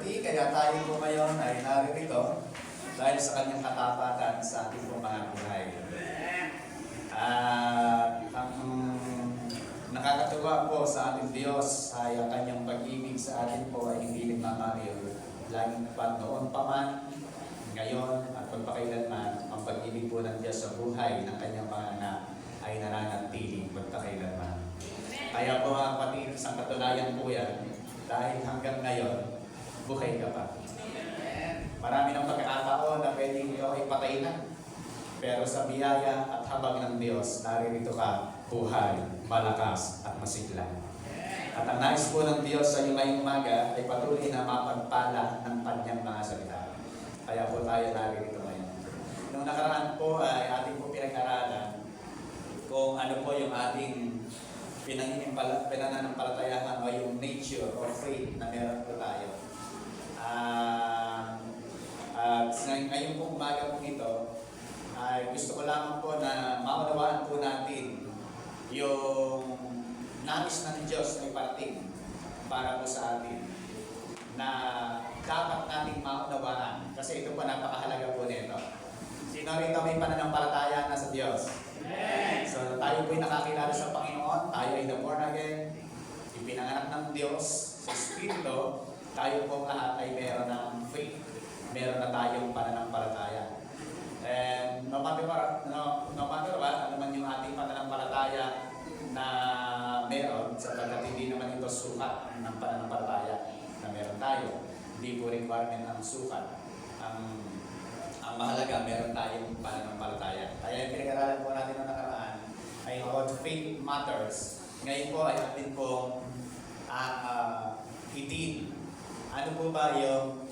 30, kaya tayo po ngayon ay naririto dahil sa kanyang katapatan sa ating pong mga buhay. Ang nakakatuwa po sa ating Diyos ay ang kanyang pag-ibig sa atin po ay hindi nagmamaliw. Laging pa noon pa man, ngayon at pagpakailanman, ang pag-ibig po ng Diyos sa buhay ng kanyang mga anak ay nananatiling pagpakailanman. Kaya po mga kapatid, isang katunayan po yan, dahil hanggang ngayon, buhay ka pa. Marami ng pagkakataon na pwedeng ikaw ay patay na. Pero sa biyaya at habag ng Diyos, naririto ka, buhay, malakas at masigla. At ang nais po ng Diyos sa iyo ngayong umaga ay patuloy na mapagpala ng kanyang mga salita. Kaya po tayo naririto ngayon. Noong nakaraan po ay ating po pinag-aralan kung ano po yung ating pinananampalatayahan o yung nature or faith na meron po tayo. At ngayon po umaga po ito, ay gusto ko lamang po na maunawaan po natin yung nais ng Diyos na iparating para po sa atin na dapat nating maunawaan kasi ito po napakahalaga po nito. Sino rito may pananampalataya na sa Diyos? So tayo po'y nakakilala sa Panginoon, tayo ay the born again, ipinanganak ng Diyos sa Espiritu, tayo pong lahat ay meron ng faith, meron na tayong pananampalataya. And no matter what, ano man yung ating pananampalataya na meron, sapagkat hindi naman ito sukat ng pananampalataya na meron tayo. Hindi po requirement ang sukat. Ang mahalaga, meron tayong pananampalataya. Kaya yung pinag-aralan po natin noong nakaraan ay about faith matters. Ngayon po ay atin pong i-deal. Ano po ba yung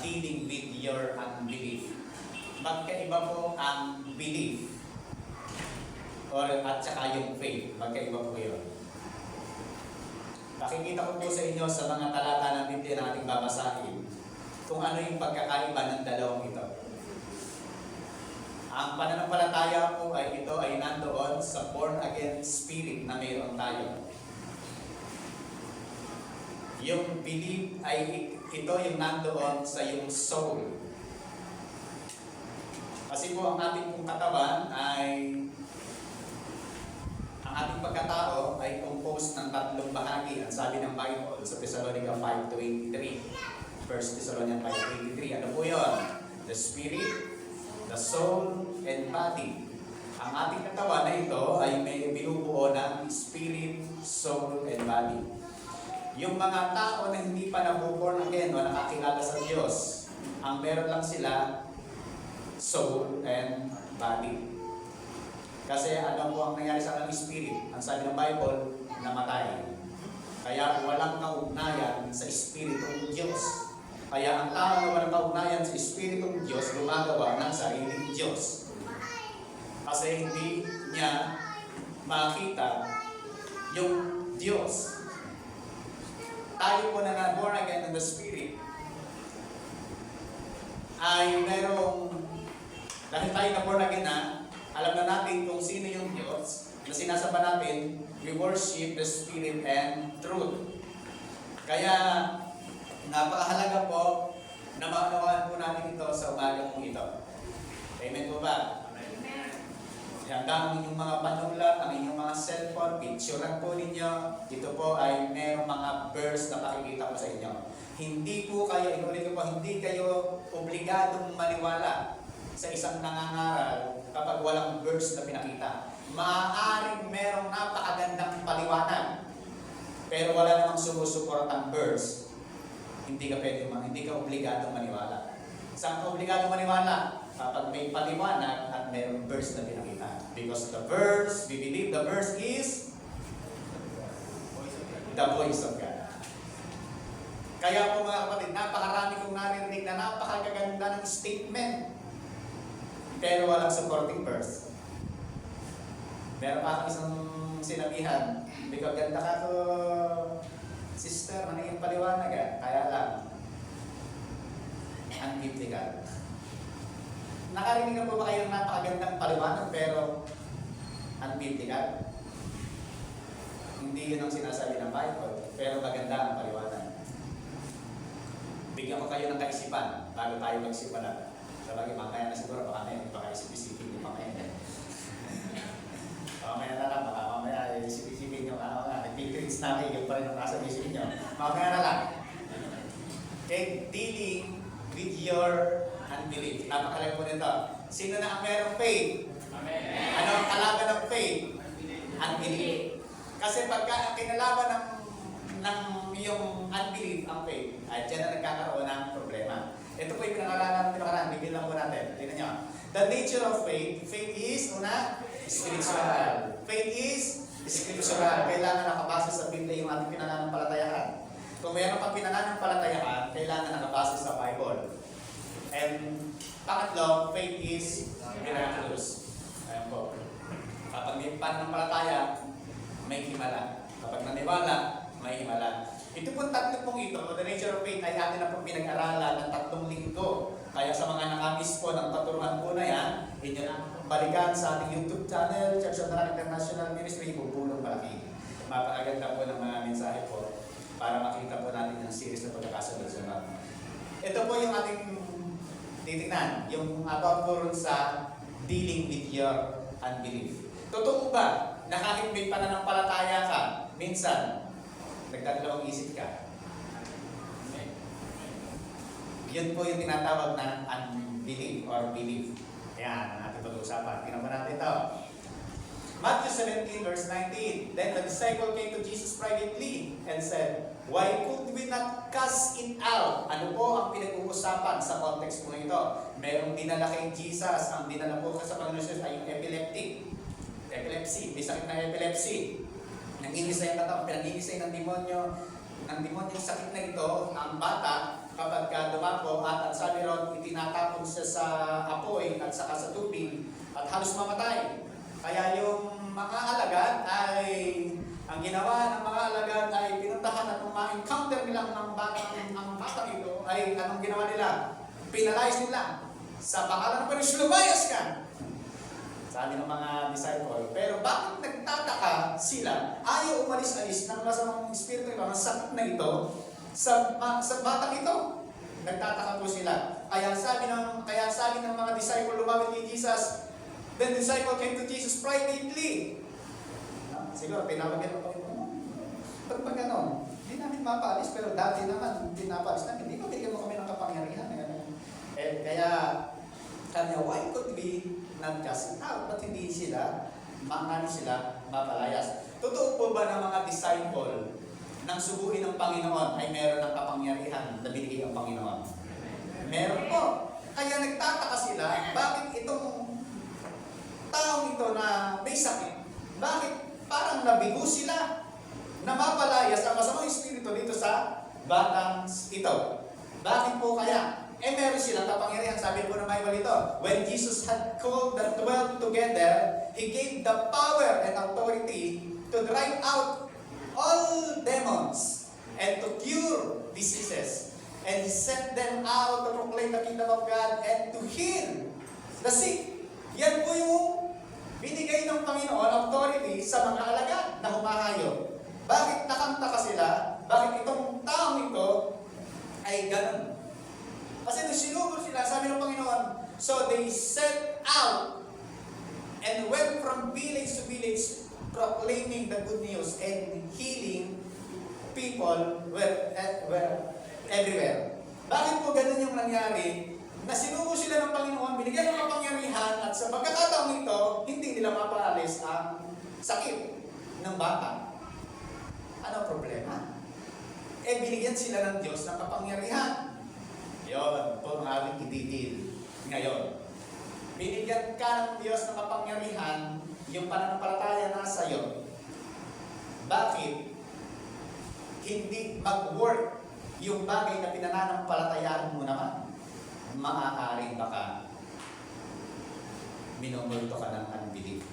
dealing with your unbelief? Magkaiba po ang belief at saka yung faith. Magkaiba po yun. Pakikita ko po sa inyo sa mga talata ng Biblia na ating babasahin kung ano yung pagkakaiba ng dalawang ito. Ang pananampalataya po ay ito ay nandoon sa born again spirit na mayroon tayo. Yung belief ay ito yung nandoon sa yung soul. Kasi po ang ating pong katawan ay ang ating pagkatao ay composed ng tatlong bahagi. Ang sabi ng Bible sa Thessalonica 5:23. 1 Thessalonians 5:23. Ano po yun? The spirit, the soul, and body. Ang ating katawan na ito ay may binubuo ng spirit, soul, and body. Yung mga tao na hindi pa nabuborn again o nakakilala sa Diyos, ang meron lang sila soul and body. Kasi ano po ang nangyari sa kanilang spirit? Ang sabi ng Bible, namatay. Kaya walang kaugnayan sa Espiritong Diyos. Kaya ang tao na walang kaugnayan sa Espiritong Diyos, gumagawa ng sariling Diyos. Kasi hindi niya makita yung Diyos. Tayo po na born again in the Spirit, ay merong, dahil tayo na born again na, alam na natin kung sino yung Diyos, na sinasamba natin, we worship the Spirit and truth. Kaya, napakahalaga po na maunawaan po natin ito sa umaga po ito. Amen po ba? Amen. Handa ang inyong mga panulat, ang inyong mga cellphone, picturean po ninyo. Ito po ay mayroong mga verse na pakikita ko sa inyo. Hindi po kayo, inulit ko po, hindi kayo obligadong maniwala sa isang nangangaral kapag walang verse na pinakita. Maaaring merong napakagandang paliwanag, pero wala namang sumusuportang verse. Hindi ka obligadong maniwala. Saan ka obligadong maniwala? Kapag may paliwanag at mayroong verse na pinakita. Because the verse, we believe the verse is the voice of God. Kaya po mga kapatid, napakarami kong naririnig na napakaganda ng statement. Pero walang supporting verse. Meron pa isang sinabihan, because ganda ka to, sister, ano yung paliwanag kaya lang, unbiblical. Nakarinig na po ba kayo ng napakagandang paliwanag pero unbiblical? Hindi yun ang sinasabi ng Bible, pero maganda ang paliwanag. bigyan ko kayo ng kaisipan bago tayo magsimula. Sabagay, mamaya na siguro, baka may pakaisip-isipin niyo pa ngayon. Mamaya na lang, baka mamaya isip-isipin niyo, nag-treats natin, yung pa rin ang nasa isipin niyo. Mamaya na lang. Okay, dealing with your unbelief. Napakalayo po nito. Sino na ang merong faith? Amen. Ano ang kalaban ng faith? Unbelief. Kasi pagka kinalaban ng yung unbelief ang faith, ay dyan na nagkakaroon ng problema. Ito po yung pinakalaan, bigyan lang po natin. Tingnan nyo. The nature of faith, faith is, una, spiritual. Faith is scriptural. Kailangan nakabase sa Biblia yung ating pinananampalatayaan. Kung mayroon pang pinananampalatayaan, kailangan nakabase sa Bible. And pangatlo, faith is miraculous. Ayan po. Kapag may pananampalataya, may himala. Kapag naniwala, may himala. Ito po tatlo pong ito, the nature of faith, ay atin na pong pinag-aralan ng 3 linggo. Kaya sa mga nakamiss po ng paturuan po na yan, inyo na balikan sa ating YouTube channel, Church of the Rock International Ministry, pupulong malaki. Mapakaganda po ng mga mensahe po para makita po natin yung series na pagkakasunod-sunod. Ito po yung ating titignan, yung about po rin sa dealing with your unbelief. Totoo ba na kahit may pananampalataya ka, minsan, nagdadalawang isip ka? Yun po yung tinatawag na unbelief or belief. Ayan, ang ating pag-uusapan. Tingnan po natin ito. Matthew 17 verse 19. Then the disciple came to Jesus privately and said, "Why could we not cast it out?" Ano po ang pinag-uusapan sa context po ito? Merong dinala kay Jesus. Ang dinala po sa Panginoon Jesus ay yung epilepsy. May sakit na epilepsy. Nangingisay ang katao, pinangingisay ng demonyo. Ng demonyo yung sakit na ito, ang bata, kapag dumako at sabi ron, itinatapon siya sa apoy at saka sa tubig at halos mamatay. Kaya yung mga alagad ay, ang ginawa ng mga alagad ay pinuntahan at kung ma-encounter nilang ang batang ito, ay anong ginawa nila? Penalize nila. Sa pangalan ng Panginoon, lumayas ka! Sabi ng mga disciple, pero bakit nagtataka sila, ayaw umalis-alis ng masamang espiritu ito, ng sakit na ito, sa batang ito? Nagtataka po sila. Kaya sabi ng mga disciple, lumapit kay Jesus. Then the disciple came to Jesus privately. Siguro, tinawag niya pa ito. Pag gano'n, hindi namin mapaalis, pero dati naman, hindi napalis namin. Hindi pa bigyan mo kami ng kapangyarihan. Kaya, kanya, why could we not cast it out? Ba't hindi sila mapalayas? Totoo po ba ng mga disciple nang subuin ng Panginoon ay meron ng kapangyarihan na binigay ang Panginoon? Meron po. Kaya nagtataka sila, bakit itong taong ito na may sakit, bakit parang nabigo sila na mapalayas ang masamang espiritu dito sa batang ito? Bakit po kaya? Meron silang kapangyarihan. Sabi po ng Bible ito, when Jesus had called the 12 together, He gave the power and authority to drive out all demons and to cure diseases. And He sent them out to proclaim the kingdom of God and to heal the sick. Yan po yung binigay ng Panginoon authority sa mga alagad na humahayo. Bakit nakantaka sila? Bakit itong taong ito ay ganun? Kasi nung sinubol sila, sabi ng Panginoon, so they set out and went from village to village proclaiming the good news and healing people everywhere. Bakit po ganun yung nangyari? Na sinubo sila ng Panginoon, binigyan ng kapangyarihan at sa pagkakataong ito, hindi nila mapaalis ang sakit ng bata. Ano problema? Binigyan sila ng Diyos ng kapangyarihan. Yun, po ang ating ididil ngayon. Binigyan ka ng Diyos ng kapangyarihan, yung pananampalataya nasa iyo. Bakit hindi mag-work yung bagay na pinananampalatayaan mo naman? Maaaring baka minumulto ka ng unbelief.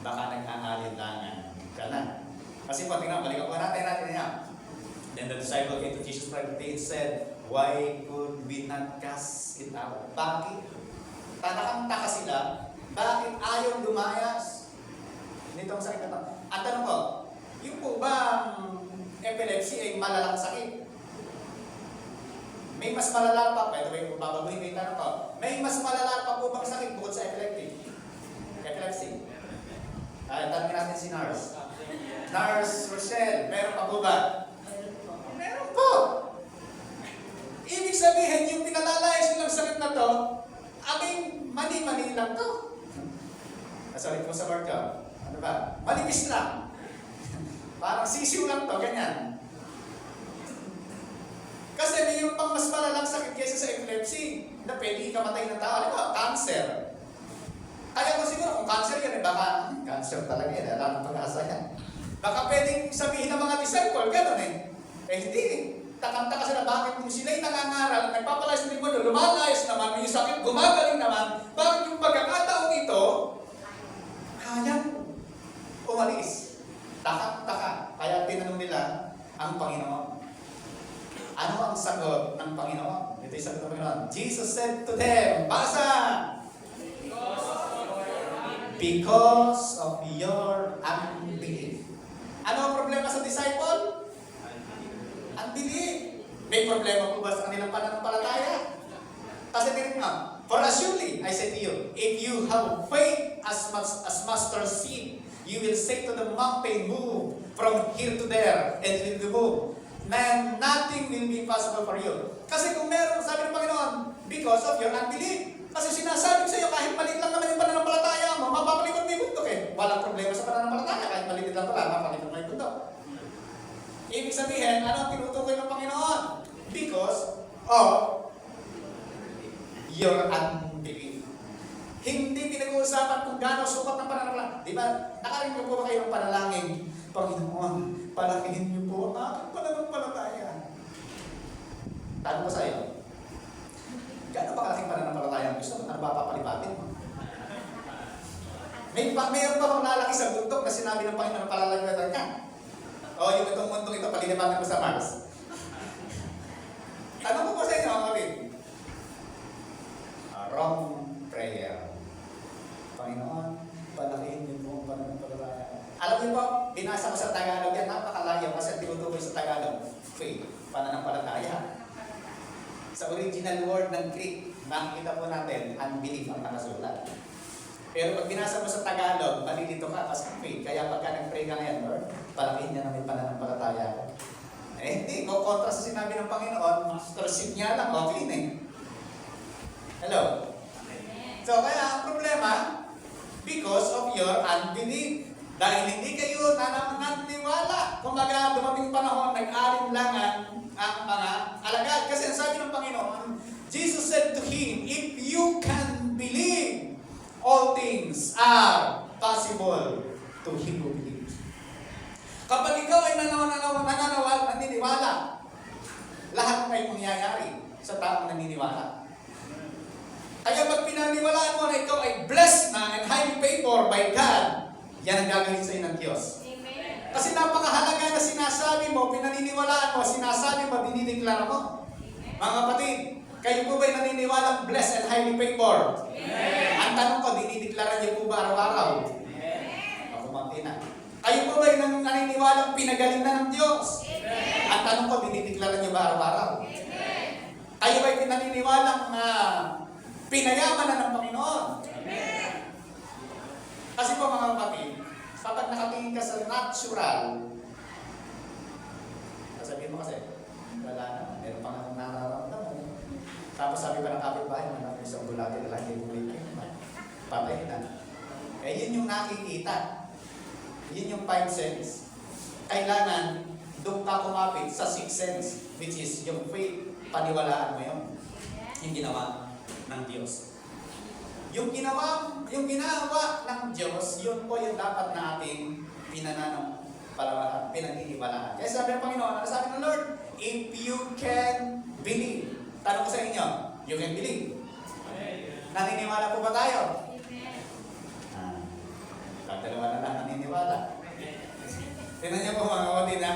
Baka nag-aalinlangan ka na. Kasi po, tingnan, balikan po natin yan. Then the disciple came to Jesus privately and said, "Why could we not cast it out?" Bakit? Tanakang-taka sila, bakit ayaw lumayas nitong sakit na ito? At tanong ko, yung po ba epilepsy ay malalang sakit? May mas malala pa, by the way, kung babaguhin ko yung tanong ko, may mas malala pa po bang sakit bukod sa epilepsy? Tanongin natin si Nurse. Nurse Rochelle, meron pa po ba? Meron po. Ibig sabihin, yung pinalalayas ng sakit na to, mani-mani lang to. Sorry po sa word ko. Ano ba? Manipis lang. Parang sisiw lang to, ganyan. Kasi mayroon pang mas malalang sakit kaysa sa epilepsy na pwede ikamatay ng tao. Ano ba? Cancer. Kaya ko siguro kung cancer yan, baka cancer talaga yan. Alam ng pag-asa yan. Baka pwedeng sabihin ng mga disciple, gano'n eh. Hindi eh. Takanta kasi na bakit kung sila'y nangangaral, nagpapalayas ng lingkod, lumalayas naman, may sakit, gumagaling naman, bakit yung pagkakataong ito, kayang umalis. Taka-taka. Kaya tinanong nila ang Panginoon. Ano ang sagot ng Panginoon? Ito yung sagot ng Panginoon. Jesus said to them, basa! Because of your unbelief. Ano ang problema sa disciple? Unbelief. May problema po ba sa kanilang pananampalataya? Kasi tinig nga, for surely, I say to you, if you have faith as much as mustard seed, you will say to the mountain, move from here to there, and it will move. Then nothing will be possible for you. Kasi kung meron, sabi ng Panginoon, because of your unbelief. Kasi sinasabi ko sa iyo, kahit maliit lang naman yung pananampalataya mo, mapapalikot mo yung bundok eh. Walang problema sa pananampalataya, kahit maliit lang pala, mapapalikot mo yung bundok. Ibig sabihin, ano ang tinutukoy ng Panginoon? Because of your unbelief. Hindi pinag-uusapan kung gaano sukat ng pananampalataya. Di ba, nakarinig po ba kayo ng panalangin? Panginoon, palakihin niyo po ang aking pananampalataya. Tanong ko sa iyo, gaano ba kalaking pananampalataya? Gusto mo na papapalipatin mo? Mayroon pa bang lalaki sa bundok na sinabi ng Panginoon palalagyan ka? O yung itong mundong ito, palilipatin mo sa Mars. Tanong ko po sa inyo, mga kapatid. Wrong prayer. Panginoon, palakihin niyo po ang pananampalataya. Alam niyo po, binasa ko sa Tagalog yan, napakalayo kasi tinutukoy sa Tagalog. Faith, pananampalataya. Sa original word ng Greek, makikita po natin, unbelief ang nakasulat. Pero pag binasa mo sa Tagalog, malilito ka kasi faith. Kaya pagka nag-pray ka ngayon, Lord, palakihin niya na may pananampalataya. Hindi, kontra sa sinabi ng Panginoon, mastership niya lang, okay na eh. Hello? So, kaya ang problema, because of your unbelief. Dahil hindi kayo naniniwala. Kumbaga, dumating panahon, nag-alinlangan ang mga alagad. Kasi ang sabi ng Panginoon, Jesus said to him, if you can believe, all things are possible to him who believes. Kapag ikaw ay naniniwala, lahat ay mangyayari sa taong naniniwala. Kaya pag pinaniwalaan mo na ikaw ay blessed na and highly favored by God, yan ang gagawin sa iyo ng Diyos. Amen. Kasi napakahalaga na sinasabi mo, pinaniniwalaan mo, sinasabi mo, dinideklara mo. Amen. Mga kapatid, kayo po ba'y naniniwalang blessed and highly favored? Amen. Ang tanong ko, dinideklara niyo po ba araw-araw? Amen. Ako na. Kayo po ba'y naniniwalang pinagaling na ng Diyos? Amen. Ang tanong ko, dinideklara niyo ba araw-araw? Amen. Kayo ba'y pinaniniwalang pinayaman na ng Panginoon? Amen. Kasi po mga kapatid, kapag nakatingin ka sa natural, sasabihin mo kasi, wala na, meron pang akong nararamdaman. Tapos sabi pa ng kapitbahay, manang isang bulati na lang hindi bumitin. Patay na. Eh yun yung nakikita. Yun yung 5 sense. Kailangan doon ka kumapit sa 6 sense, which is yung faith, paniwalaan mo yun. Yung ginawa ng Diyos. Yung ginawa ng Diyos, yun po yung dapat nating pinaniniwalaan. Kaya sabi ng Panginoon, ano sabi ng Lord? If you can believe. Tanong ko sa inyo, you can believe. Naniniwala po ba tayo? Dalawa na lang naniniwala. Tingnan niyo po mga kapatid na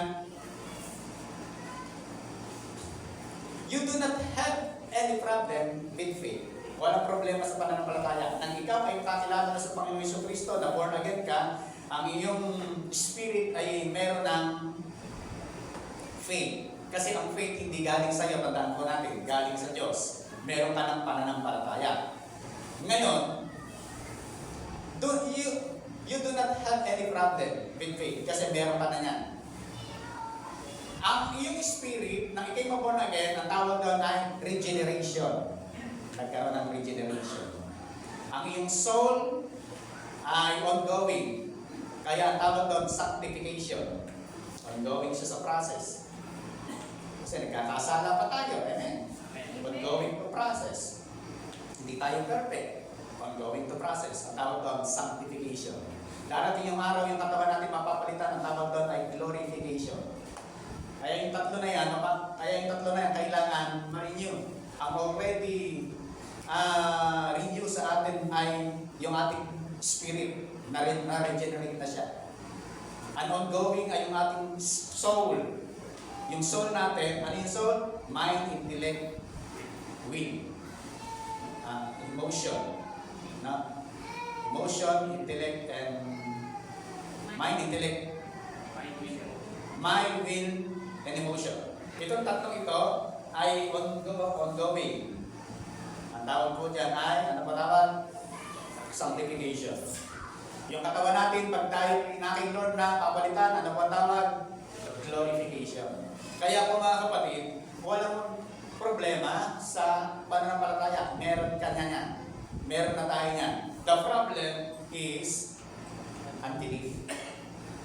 you do not have any problem with faith. Walang problema sa pananampalataya. Nang ikaw ay kakilala na sa Panginoon Jesucristo, na born again ka, ang iyong spirit ay meron ng faith. Kasi ang faith hindi galing sa iyo, tandaan ko natin, galing sa Diyos. Meron ka ng pananampalataya. Ngayon, you do not have any problem with faith kasi meron ka na yan. Ang iyong spirit, nang ikay ma-born again, ang tawag doon ay regeneration. Nagkaroon ng regeneration. Ang iyong soul ay ongoing. Kaya ang tawag doon sanctification. Ongoing siya sa process. Kasi nagkakasala pa tayo. Amen? Ongoing to process. Hindi tayo perfect. Ongoing to process. Ang tawag doon sanctification. Darating yung araw, yung katawan natin mapapalitan. Ang tawag doon ay glorification. Kaya yung tatlo na yan, kailangan ma-renew. Ang already renew sa atin ay yung ating spirit na regenerate na siya. Ang ongoing ay yung ating soul. Yung soul natin, ano yung soul? Mind, intellect, will. Emotion. No? Emotion, intellect, and mind, intellect, mind, will, and emotion. Itong tatlong ito ay ongoing. Ang tawag po dyan ay, ano pa tawag? Sanctification. Yung katawan natin, pag tayo inaking Lord na papalitan, ano pa tawag? Glorification. Kaya po mga kapatid, walang problema sa pananampalataya. Meron ka na yan. Meron na tayo yan. The problem is unbelief.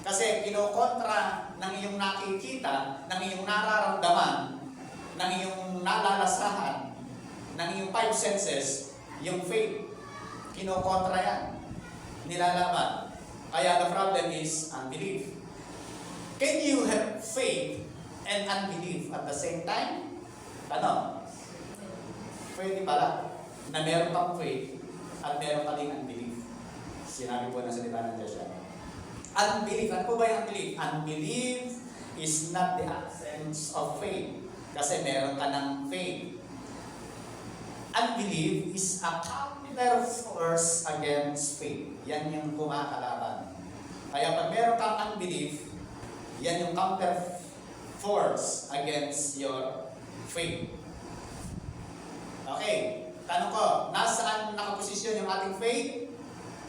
Kasi kinokontra ng iyong nakikita, ng iyong nararamdaman, ng iyong nalalasahan, ng iyong five senses, yung faith. Kinokontra yan. Nilalaban. Kaya the problem is unbelief. Can you have faith and unbelief at the same time? Ano? Pwede pala na meron kang faith at meron ka ding unbelief. Sinabi po ng salita ng Diyos yan. Unbelief. Ano po ba yung unbelief? Unbelief is not the absence of faith. Kasi meron ka ng faith. Unbelief is a counter force against faith. Yan yung kumakalaban. Kaya pag meron kang unbelief, yan yung counter force against your faith. Okay. Tanong ko, nasaan nakaposisyon yung ating faith?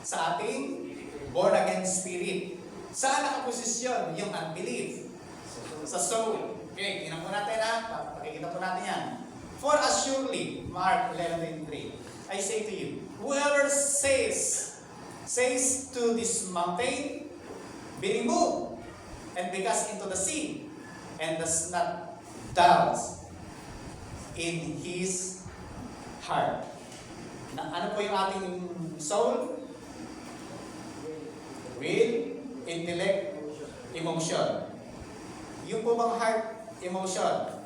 Sa ating born again spirit. Saan nakaposisyon yung unbelief? Sa soul. Okay, tingnan po natin ha. Pakikita po natin yan. For assuredly, Mark 11:3, I say to you, whoever says to this mountain, be removed and be cast into the sea, and does not doubt in his heart. Na, ano po yung ating soul? Will, intellect, emotion. Yung po bang heart, emotion?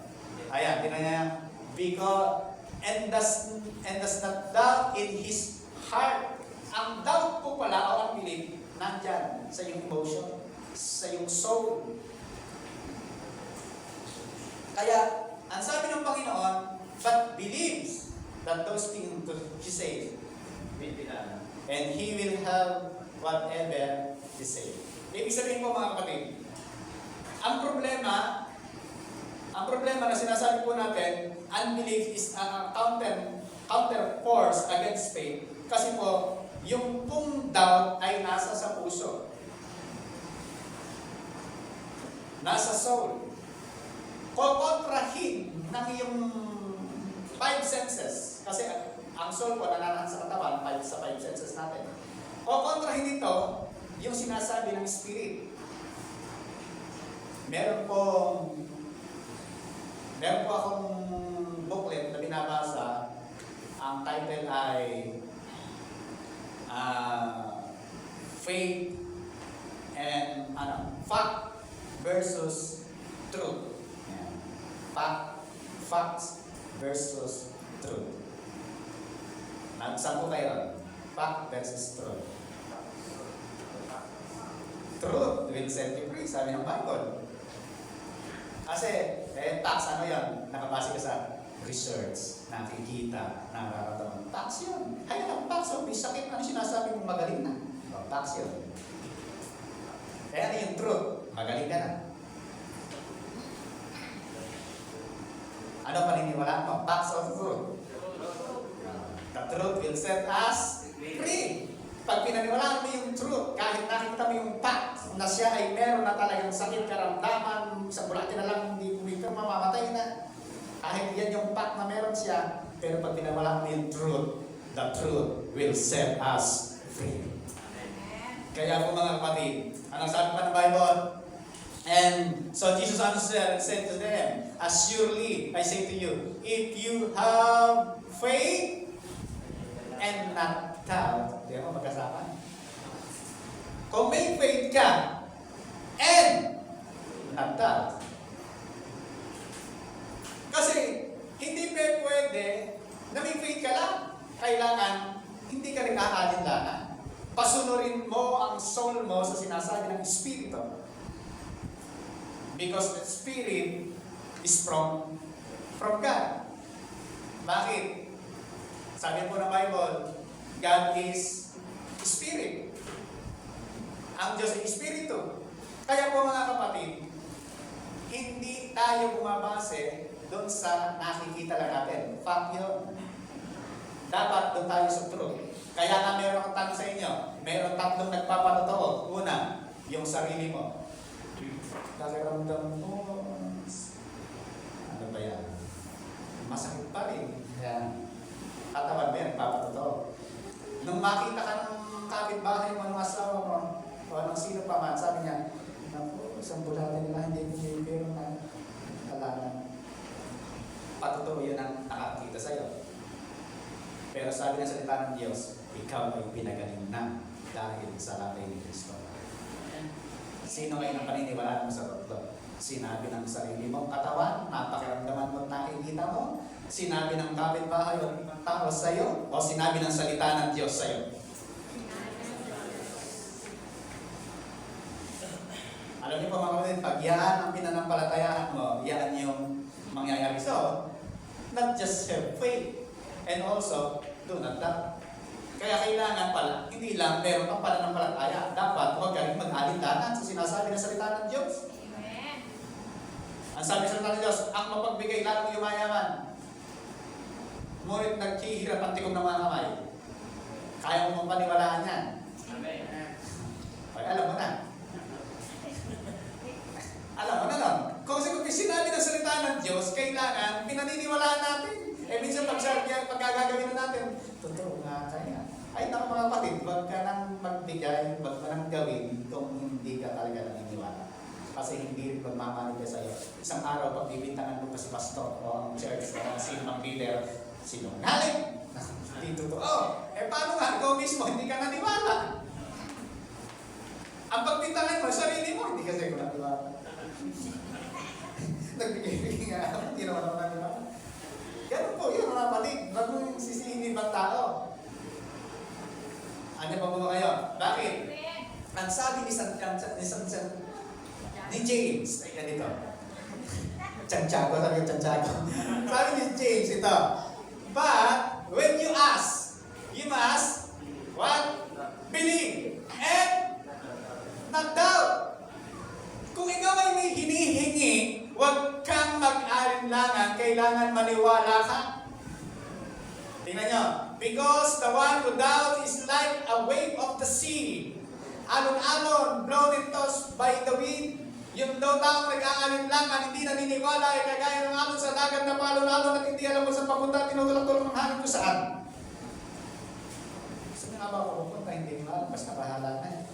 Ayan, tinan niya. Because, and does not doubt in his heart. Ang doubt po pala, o ang belief, nandyan sa yung emotion, sa yung soul. Kaya, ang sabi ng Panginoon, but believes that those things he says will be done. And he will have whatever he says. Ibig sabihin po mga kapatid, ang problema na sinasabi po natin, unbelief is a counter force against faith. Kasi po, yung pong doubt ay nasa sa puso. Nasa soul. Kokontrahin ng iyong five senses. Kasi ang soul po nananahan sa katawan, sa five senses natin. Kokontrahin ito, yung sinasabi ng spirit. Meron po akong booklet na binabasa. Ang title ay Faith and Fact versus Truth. Facts versus truth. Saan po kayo? Fact versus truth. Truth will set you free, sabi ng Bible. Kasi, facts, ano yan? Nakabase ka sa research, nakikita, nararamdaman. Facts yun. Kaya lang, facts yun. May sakit, ano sinasabi mong magaling na? Facts yun. Kaya ano yung truth? Magaling ka na. Ano paniniwalaan mo? Facts of truth. The truth will set us free. Pag pinaniwalaan mo yung truth, kahit nakita mo yung fact na siya ay meron na talagang sakit, karamdaman, sa bulati na lang, hindi kumikita, mamamatay na. Kahit yan yung fact na meron siya, pero pag pinaniwalaan mo yung truth, the truth will set us free. Kaya po mga kapatid, anong sabi pa ng Bible? And so Jesus answered and said to them, "Surely I say to you, if you have faith and not doubt," di ba magkasama? Kung may faith ka and not doubt. Kasi hindi pwede na may faith ka lang. Kailangan hindi ka rin aalinlangan. Pasunurin mo ang soul mo sa sinasabi ng Espiritu. Because the Spirit is from God. Bakit? Sabi po ng Bible, God is Spirit. Ang Diyos ay Espiritu. Kaya po mga kapatid, hindi tayo bumabase doon sa nakikita lang natin. Fact yun. Dapat doon tayo sa truth. Kaya nga meron akong tanong sa inyo, meron tatlong nagpapatotoo. Una, yung sarili mo. Nakaramdam mo, ano ba yan? Masakit pa rin. Yan. Katawan mo yan, papatotoo. Nung makita ka ng kapitbahay mo, ng asawa mo, o ng sino pa man, sabi niya, naku, isang bulate nila, hindi ko pero na kalanan. Patotoo yun ang nakakita sa'yo. Pero sabi ng salita ng Diyos, ikaw ay pinagaling na dahil sa latay ni Kristo. Sino ngayon ang paniniwalaan mo sa totoo? Sinabi ng sarili mong katawan, napakiramdaman mo at nakikita mo? Sinabi ng kapitbahay o tao sa iyo? O sinabi ng salita ng Diyos sa iyo? Alam niyo po mga kapatid, pag yan ang pinanampalatayaan mo, yan yung mangyayari. So, not just have faith, and also, do not doubt. Kaya kailangan pala, hindi lang meron kang pananampalataya. Dapat huwag ka rin mag-alinlangan sa sinasabi ng salita ng Diyos. Amen. Ang sabi ng salita ng Diyos, ang mapagbigay lalong yumayaman. Ngunit naghihirap ang tikom ng mga kamay. Kaya mo paniwalaan yan. Amen. Ay, alam mo na. Alam mo na lang. Kung sinabi ng salita ng Diyos, kailangan pinaniniwalaan natin. Minsan pagkagagawin na natin, totoo nga kaya. Ay, naku mga kapatid, huwag ka nang magbigay, huwag ka nang gawin kung hindi ka talaga naniniwala. Kasi hindi rin magmamanig ka sa'yo. Isang araw, pag bibintangan mo pa si pastor o ang church o ang sino mang leader, sinungaling! Hindi totoo. Paano nga? Ikaw mismo, hindi ka naniwala. Ang pagbintangan mo, sarili mo, hindi kasi ko naniwala. Nagbigay-bigay nga, hindi naman ako naniwala. Ganun po, yun mga kapatid. Huwag mo yung sisihin ibang tao. Ano pa mo kayo? Bakit? Ang sabi ni James, ay ganito. Tiyantiago, sabi yung Tiyantiago. Sabi ni James ito, but when you ask, you must, what? Believe. And not doubt. Kung ikaw ay may hinihingi, huwag kang mag-alinlangan, kailangan maniwala ka. Tingnan nyo. Because the one who doubts is like a wave of the sea. Alon-alon, blown and tossed by the wind. Yung daw taong nag-aalinlangan, hindi naniniwala, ay kagaya ng alon sa dagat na palon-alon at hindi alam mo saan papunta, tinutulak-tulak ng hangin ko saan. Saan nga ba ako pupunta? Hindi mo alam, basta bahala na eh.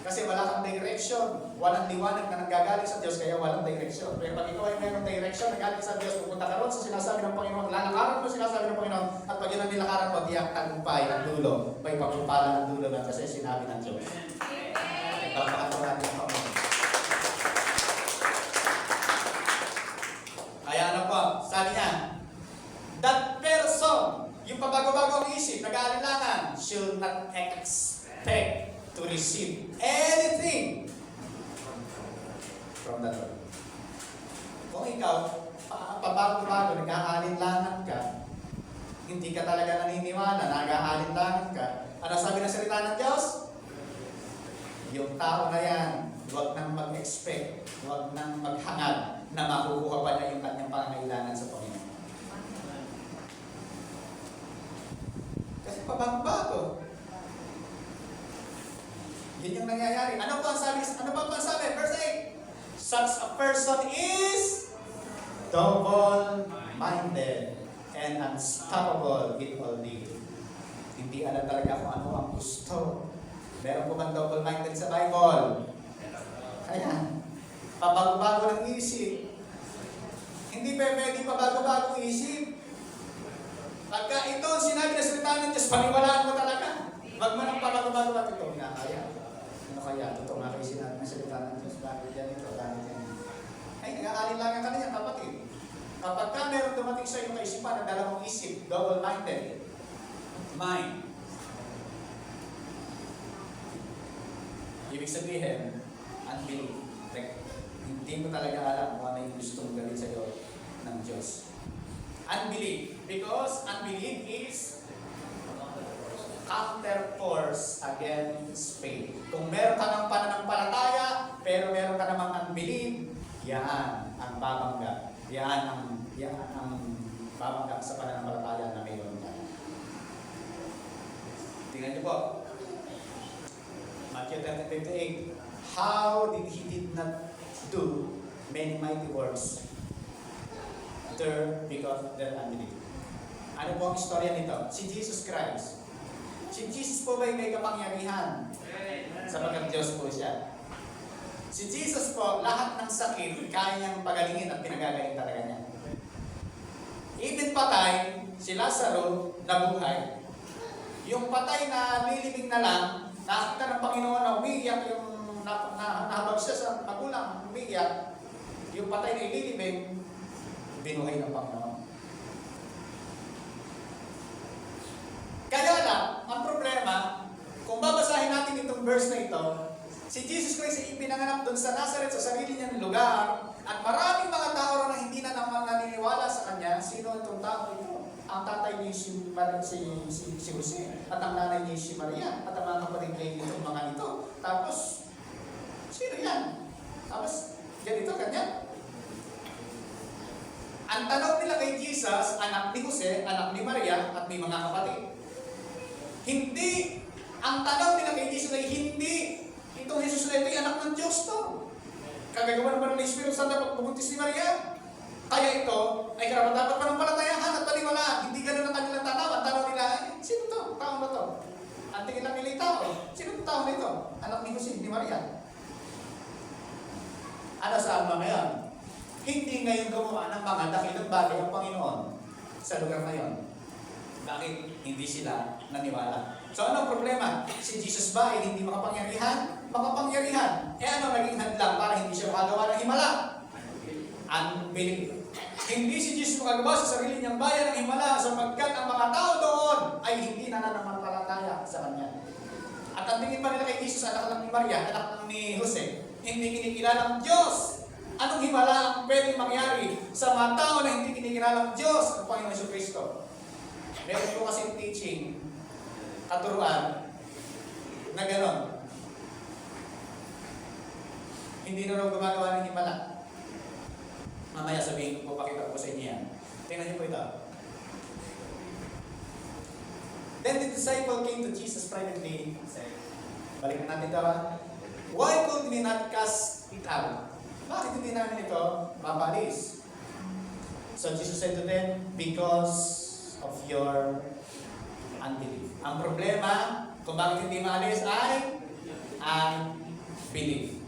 Kasi wala kang direction, walang liwanag na nanggagaling sa Diyos, kaya walang direction. Pero pag ikaw ay mayroong direction, nagaling sa Diyos, pupunta ka ron sa sinasabi ng Panginoon, lalakaran mo sinasabi ng Panginoon, at pag yun ang nilakaran mo, diyak tagumpay ang dulo, may pagpupala ng dulo na kasi sinabi ng Diyos. Ipapakataw natin ang Panginoon. Kaya ano po, sabi niya, that person, yung pabago-bago ang isip, nag-aalinlangan, should not expect to receive anything from the Lord. Kung ikaw, pabago-bago, nag-aalinlangan ka, hindi ka talaga naniniwala, nag-aalinlangan ka, ano sabi ng salita ng Diyos? Yung tao na yan, huwag nang mag-expect, huwag nang maghangad na makukuha pa niya yung kanyang pangangailangan. pabago-bago. Yun yung nangyayari. Ano pa ang sabi? Verse 8. Such a person is double-minded and unstoppable in all deeds. Hindi alam talaga kung ano ang gusto. Meron po bang double-minded sa Bible? Ayan. Pabago-bago ng isip. Hindi pwede pabago-bago ng isip. Pagka ito, sinabi na salita ng Diyos, paniwalaan mo talaga. Wag mo nang pabago-bago at ito. Nakaya. Ano kaya? Totoo nga kayo sinabi ng salita ng Diyos. Bakit yan ito? Bakit yan? Ay, nag-aalinlangan ka na yan, kapatid. Kapag ka meron dumating sa iyong kaisipan na dalawang isip, double-minded, mind. Ibig sabihin, unbelief. Like, hindi mo talaga alam kung ano yung gustong gawin sa iyo ng Diyos. Unbelief. Because unbelief is counter force against faith. Kung meron ka ng pananampalataya, pero meron ka namang unbelief, yan ang babangga. Yan ang babangga sa pananampalataya na mayroon ka. Tingnan niyo po. Matthew 10:58. How did he not do many mighty works? Because of their unbelief. Ano po ang istorya nito? Si Jesus Christ. Si Jesus po ba'y may kapangyarihan? Sapagkat Diyos po siya. Si Jesus po, lahat ng sakit, kaya niyang pagalingin at pinagagaling talaga niya. Even patay, si Lazaro, nabuhay. Yung patay na lilibing na lang, nakita ng Panginoon na umiiyak yung nahabag siya sa magulang, umiiyak. Yung patay na ililibing, binuhay ng Panginoon. Kaya lang, ang problema, kung babasahin natin itong verse na ito, si Jesus Christ ay ipinanganak doon sa Nazareth sa sarili niyang lugar at maraming mga tao na hindi na naman naniniwala sa kanya. Sino itong tao ito? Ang tatay niya si Jose at ang nanay niya si Maria at ang mga kapatid niya itong mga ito. Tapos, sino yan? Tapos, ganito kanya. Ang tanong nila kay Jesus, anak ni Jose, anak ni Maria, at may mga kapatid. Hindi, ang tanong nila kay Jesus ay hindi, itong Jesus na ito ay anak ng Diyos to. Kagagawa naman ng Espiritu Santo pag pumuntis ni Maria. Kaya ito ay karapat-dapat panampalatayahan at paniwalaan. Hindi ganun ang kanilang tanaw. Ang tanong nila, sino to? Tao na to? Ang tingin lang nila tao. Sino itong tao na ito? Anak ni Jose, ni Maria. Ano sa alma ngayon? Hindi ngayon gumawa ng mga dakilang bagay ang Panginoon sa lugar na yon. Bakit hindi sila naniwala? So ano ang problema? Si Jesus ba ay hindi makapangyarihan? Makapangyarihan. Eh ano naging hadlang para hindi siya makagawa ng himala? Unbelief. Hindi si Jesus makagawa sa sarili niyang bayan ng himala sapagkat ang mga tao doon ay hindi nananampalataya sa Kanya. At ang tingin pa nila kay Jesus, anak lang ni Maria, anak lang ni Jose, hindi kinikilala ang Diyos. Anong himala ang pwedeng mangyari sa mga tao na hindi kinikilala ang Diyos, ang Panginoon Jesucristo? Meron po kasing teaching, katuruan, na gano'n. Hindi na raw gumagawa ng himala. Mamaya sabihin ko po, pakita ko sa inyo yan. Tingnan niyo po ito. Then the disciple came to Jesus privately and said, balikan natin ito ha. Why could we not cast it out? Bakit hindi namin ito mapalis? So Jesus said to them, because of your unbelief. Ang problema, kung bakit hindi maalis ay unbelief.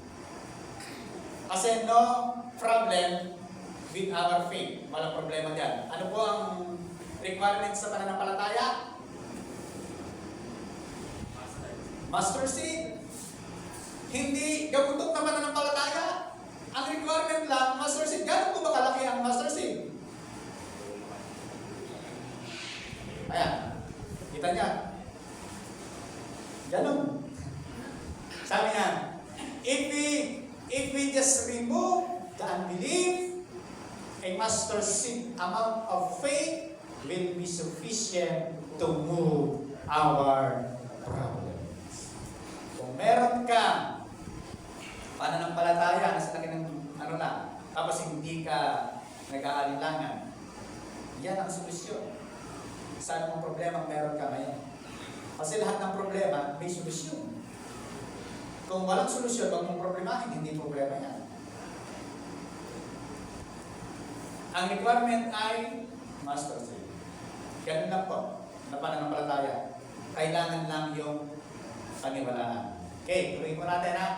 Kasi no problem with our faith. Walang problema dyan. Ano po ang requirements sa pananampalataya? Master seed. Hindi gabutok na pananampalataya. Ang requirement lang, master seed. Gano'n po ba kalaki ang master seed? Ayan. Kita niya. Gano'n. Sabi niya, if we just remove the unbelief, a master seed amount of faith will be sufficient to move our problems. Kung meron ka pananampalataya na sa laki ng ano na, tapos hindi ka nag-aalinlangan, yan ang solusyon. Saan mong problema meron ka ngayon? Kasi lahat ng problema may solusyon. Kung walang solusyon, wag mong problemahin, hindi problema yan. Ang requirement ay master seed. Ganun lang po, na pananampalataya. Kailangan lang yung paniwalaan. Okay, tuloy po natin ha.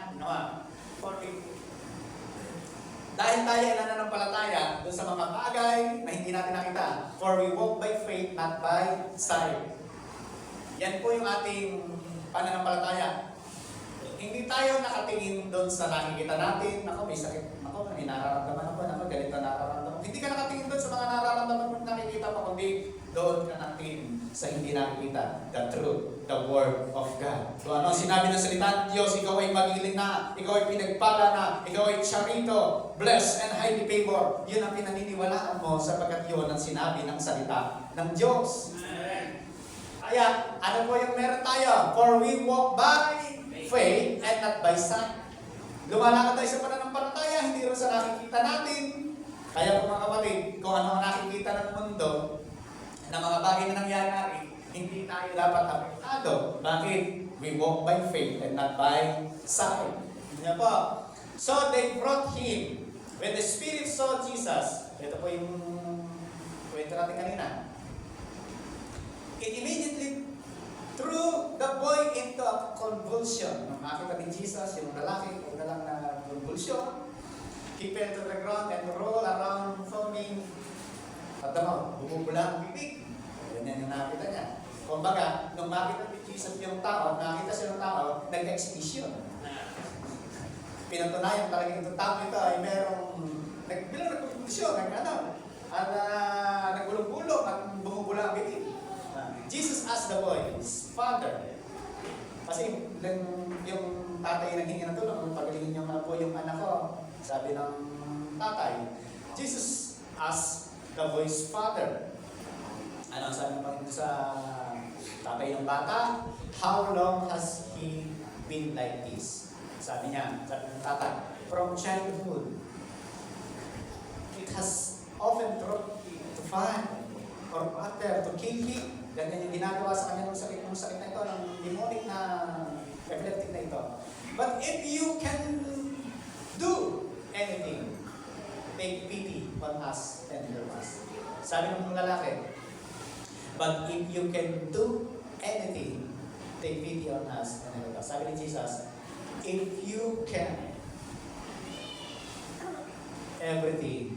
Dahil tayo ay nananampalataya doon sa mga bagay na hindi natin nakita. For we walk by faith, not by sight. Yan po yung ating pananampalataya. Hindi tayo nakatingin doon sa nakikita natin. Ako, may sakit. Ako, may nararamdaman ako. Ako, ganito nararamdaman. Hindi ka nakatingin doon sa mga nararamdaman mo nakikita mo. Kundi doon ka nakatingin sa hindi nakikita. The truth, the word of God. So ano sinabi ng salita ng Diyos? Ikaw ay magiling na. Ikaw ay pinagpala na. Ikaw ay charito, blessed and highly favored. Yun ang pinaniniwalaan mo sapagkat yun ang sinabi ng salita ng Diyos. Kaya, ano po yung meron tayo? For we walk by faith and not by sight. Lumalakad tayo sa pananampalataya, hindi rin sa nakikita natin. Kaya po mga kapatid, kung ano ang nakikita ng mundo, na mga bagay na nangyayari, hindi tayo dapat apektado. Bakit? We walk by faith and not by sight. Yan po. So they brought him. When the Spirit saw Jesus, ito po yung kwento natin kanina. It immediately threw the boy into a convulsion. Nung makita ni Jesus, yung lalaki, kung nalang na convulsion, he fell to the ground and rolled around foaming at the mouth. Bumubula ang bibig. Yan yung nakita niya. Kumbaga, nung makita ni Jesus yung tao, nakita siya ng tao, nag-exhibition. Pinatunayan talaga itong tao ito ay merong bilang nag-convulsion, at nagbulong-bulong at bumubula ang bibig. Jesus asked the boy's father. Kasi yung tatay naghingi ng tulong, pagalingin niyo nga po yung anak ko. Sabi ng tatay, Jesus asked the boy's father. Ano sabi naman sa tatay ng bata? How long has he been like this? Sabi niya, sabi ng tatay, from childhood. It has often dropped to find or utter to kill him. Ganyan yung ginagawa sa kanya ng sakit na ito, ng demonic na epileptic na ito. But if you can do anything, take pity on us and help us. Sabi ng lalaki, but if you can do anything, take pity on us and help us. Sabi ni Jesus, if you can, everything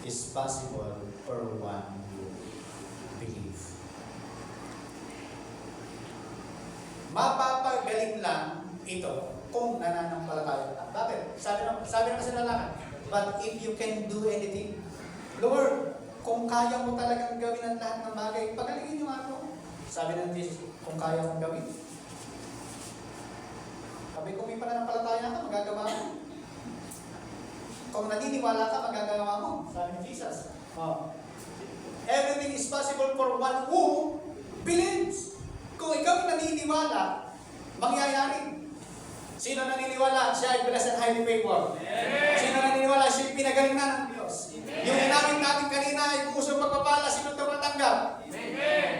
is possible for one who believes. Mapapagaling lang ito kung nananampalataya ka. Bakit? Sabi ng kasi lalaki, but if you can do anything, Lord, kung kaya mo talagang gawin ang lahat ng bagay, pagalingin nyo ako. Sabi ng Jesus, kung kaya mong gawin. Sabi, kung may pananampalataya ka, magagawa mo. Kung naniniwala ka, magagawa mo. Sabi ng Jesus. Everything is possible for one who believes. Kung ikaw naniniwala, mangyayari. Sino naniniwala? Siya ay blessed and highly favored. Sino naniniwala? Siya ay pinagaling na ng Diyos. Yung inamin natin kanina ay kusong magpapala, sino ito matanggap?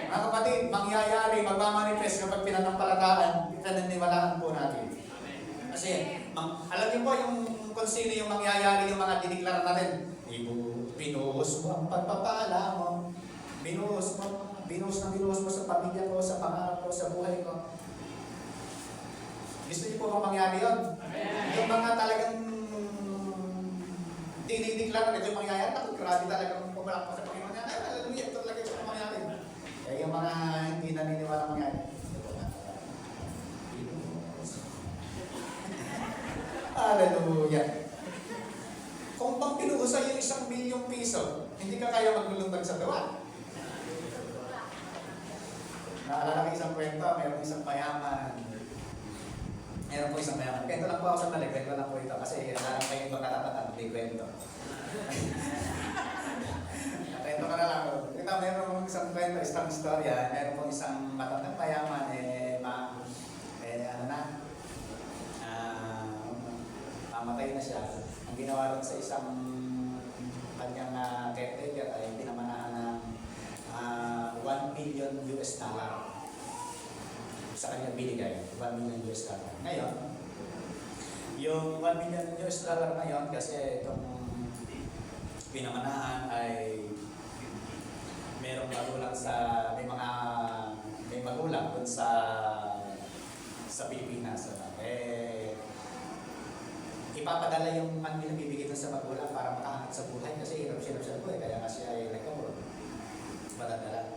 Mga kapatid, mangyayari, magmamanifest kapag pinanampalataan, pinaniniwalaan po natin. Kasi, alam niyo po yung kung sino yung mangyayari, yung mga diniklara natin. Binuhos mo ang pagpapala mo. Binuhos mo sa pamilya ko, sa pangarap ko, sa buhay ko. Gusto niyo po bang mangyari yun? Yung mga talagang dinideklara na ito yung mangyayari, ako grabe talagang pumalak pa sa Panginoon niya. Ay, hallelujah, ito talaga yung mangyayari. Kaya yung mga hindi naniniwala mangyayari. Hallelujah. Kung pang pinuusay yung 1 milyong piso, hindi ka kaya magluluntag sa tuwa. Naalala ko isang kwento, mayroong isang mayaman. Meron po isang mayaman. Kwento lang po ako sa mali, kwento lang po ito. Kasi alam ko yung ibang katatatang, hindi kwento. Kwento ka na lang. Ito, meron isang kwento, isang istorya. Meron po isang matandang mayaman, mamatay na siya. Ang ginawa rin sa isang kanyang caretaker ay pinamanahan ng $1 million. sa kanya binigay, $1 million. Ngayon, yung $1 million ngayon, kasi itong pinamanahan ay merong magulang may magulang dun sa Pilipinas. Ipapadala yung money na bibigay dun sa magulang para makahanap sa buhay kasi hirap-hirap siya buhay, kaya nga siya ay nagkamuro. Padadala.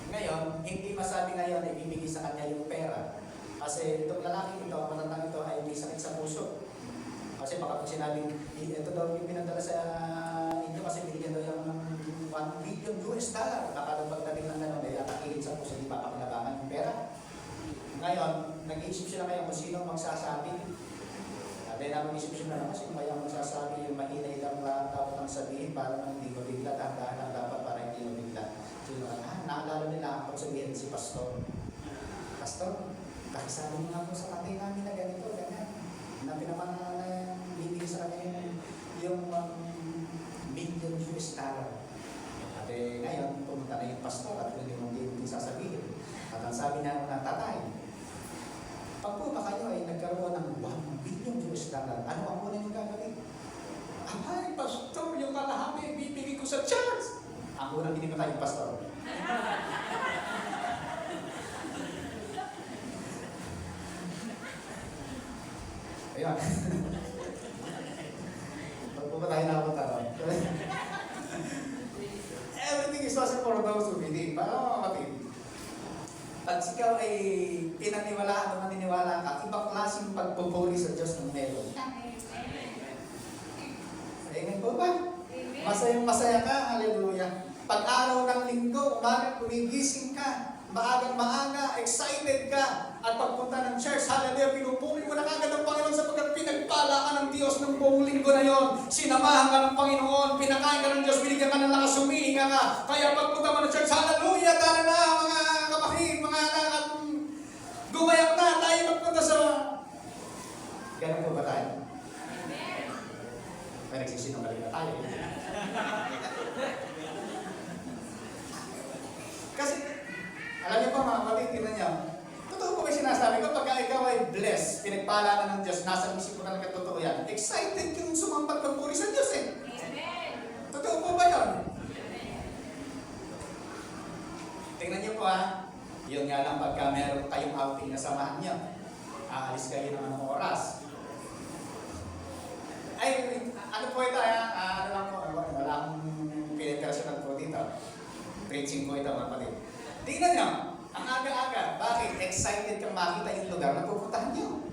Ngayon, hindi masabi ngayon na ibibigay sa kanya yung pera. Kasi itong lalaki ito, matandang ito ay may sakit sa puso. Kasi baka pag sinabing, ito daw yung pinadala sa inyo kasi binigyan daw yung $1 billion. Baka daw pagdating ng gano'n, ay atakihin sa puso, hindi papakinabangan yung pera. Ngayon, nag-iisip sila ngayon kung sino magsasabi. Dahil nag-iisip sila naman sino kaya magsasabi yung mahinay lang dapat ang sabihin para nang hindi mabigla, dahan-dahan lang dapat para hindi mabigla. Sino naalala nila ang pagsabihin si Pastor. Pastor, kakisabi mo nga po sa tatay namin na ganito, ganyan. Na pinamana na bibigay sa kanya yung $1 million. At ngayon, pumunta na yung pastor at hindi sasabihin. At ang sabi na ng tatay, pag po ba kayo ay nagkaroon ng $1 billion, ano ang muna yung gagawin? Ay, pastor, yung kalahati bibigay ko sa church. Ang unang pinipatay yung pastor. Ayan. Pag po ba tayo nakapunta ron? Everything is possible for those who believe. Para mga kapatid. Pag ikaw ay pinaniwalaan o maniniwala ka, ibang klaseng pagpupuri sa Diyos ng meron. Amen po ba? Masayang-masaya ka, hallelujah. Pag-araw ng linggo, umaga gumigising ka, maagang-maaga, excited ka, at pagpunta ng church, hallelujah, pinupuri mo na kagad ang Panginoon sapagkat pinagpala ka ng Diyos ng buong linggo na yon. Sinamahan ka ng Panginoon, pinakain ka ng Diyos, binigyan ka ng lakas, humihinga ka. Kaya pagpunta mo ng church, hallelujah, tara na mga kapatid, mga anak, at gumayak na tayo magpunta sa... Ganun po ba tayo? May nagsisinungaling na tayo. Kasi, alam niyo po mga kapatid, tingnan niyo, totoo po may sinasabi ko, pagka ikaw ay blessed, pinagpala ka ng Diyos, nasa isip mo talaga totoo yan, excited yung sumampat pagpuri sa Diyos eh. Amen. Totoo po ba yun? Tingnan niyo po ha, yun nga lang pagka meron kayong outing na samahan niyo, aalis kayo ng anong oras. Ay, ano po ito ha, ano lang po, wala akong pinagkarasyonan po dito. Preaching ko ito mga kapatid. Tingnan nyo, ang aga-aga, bakit? Excited kang makita yung lugar na pupuntahan nyo.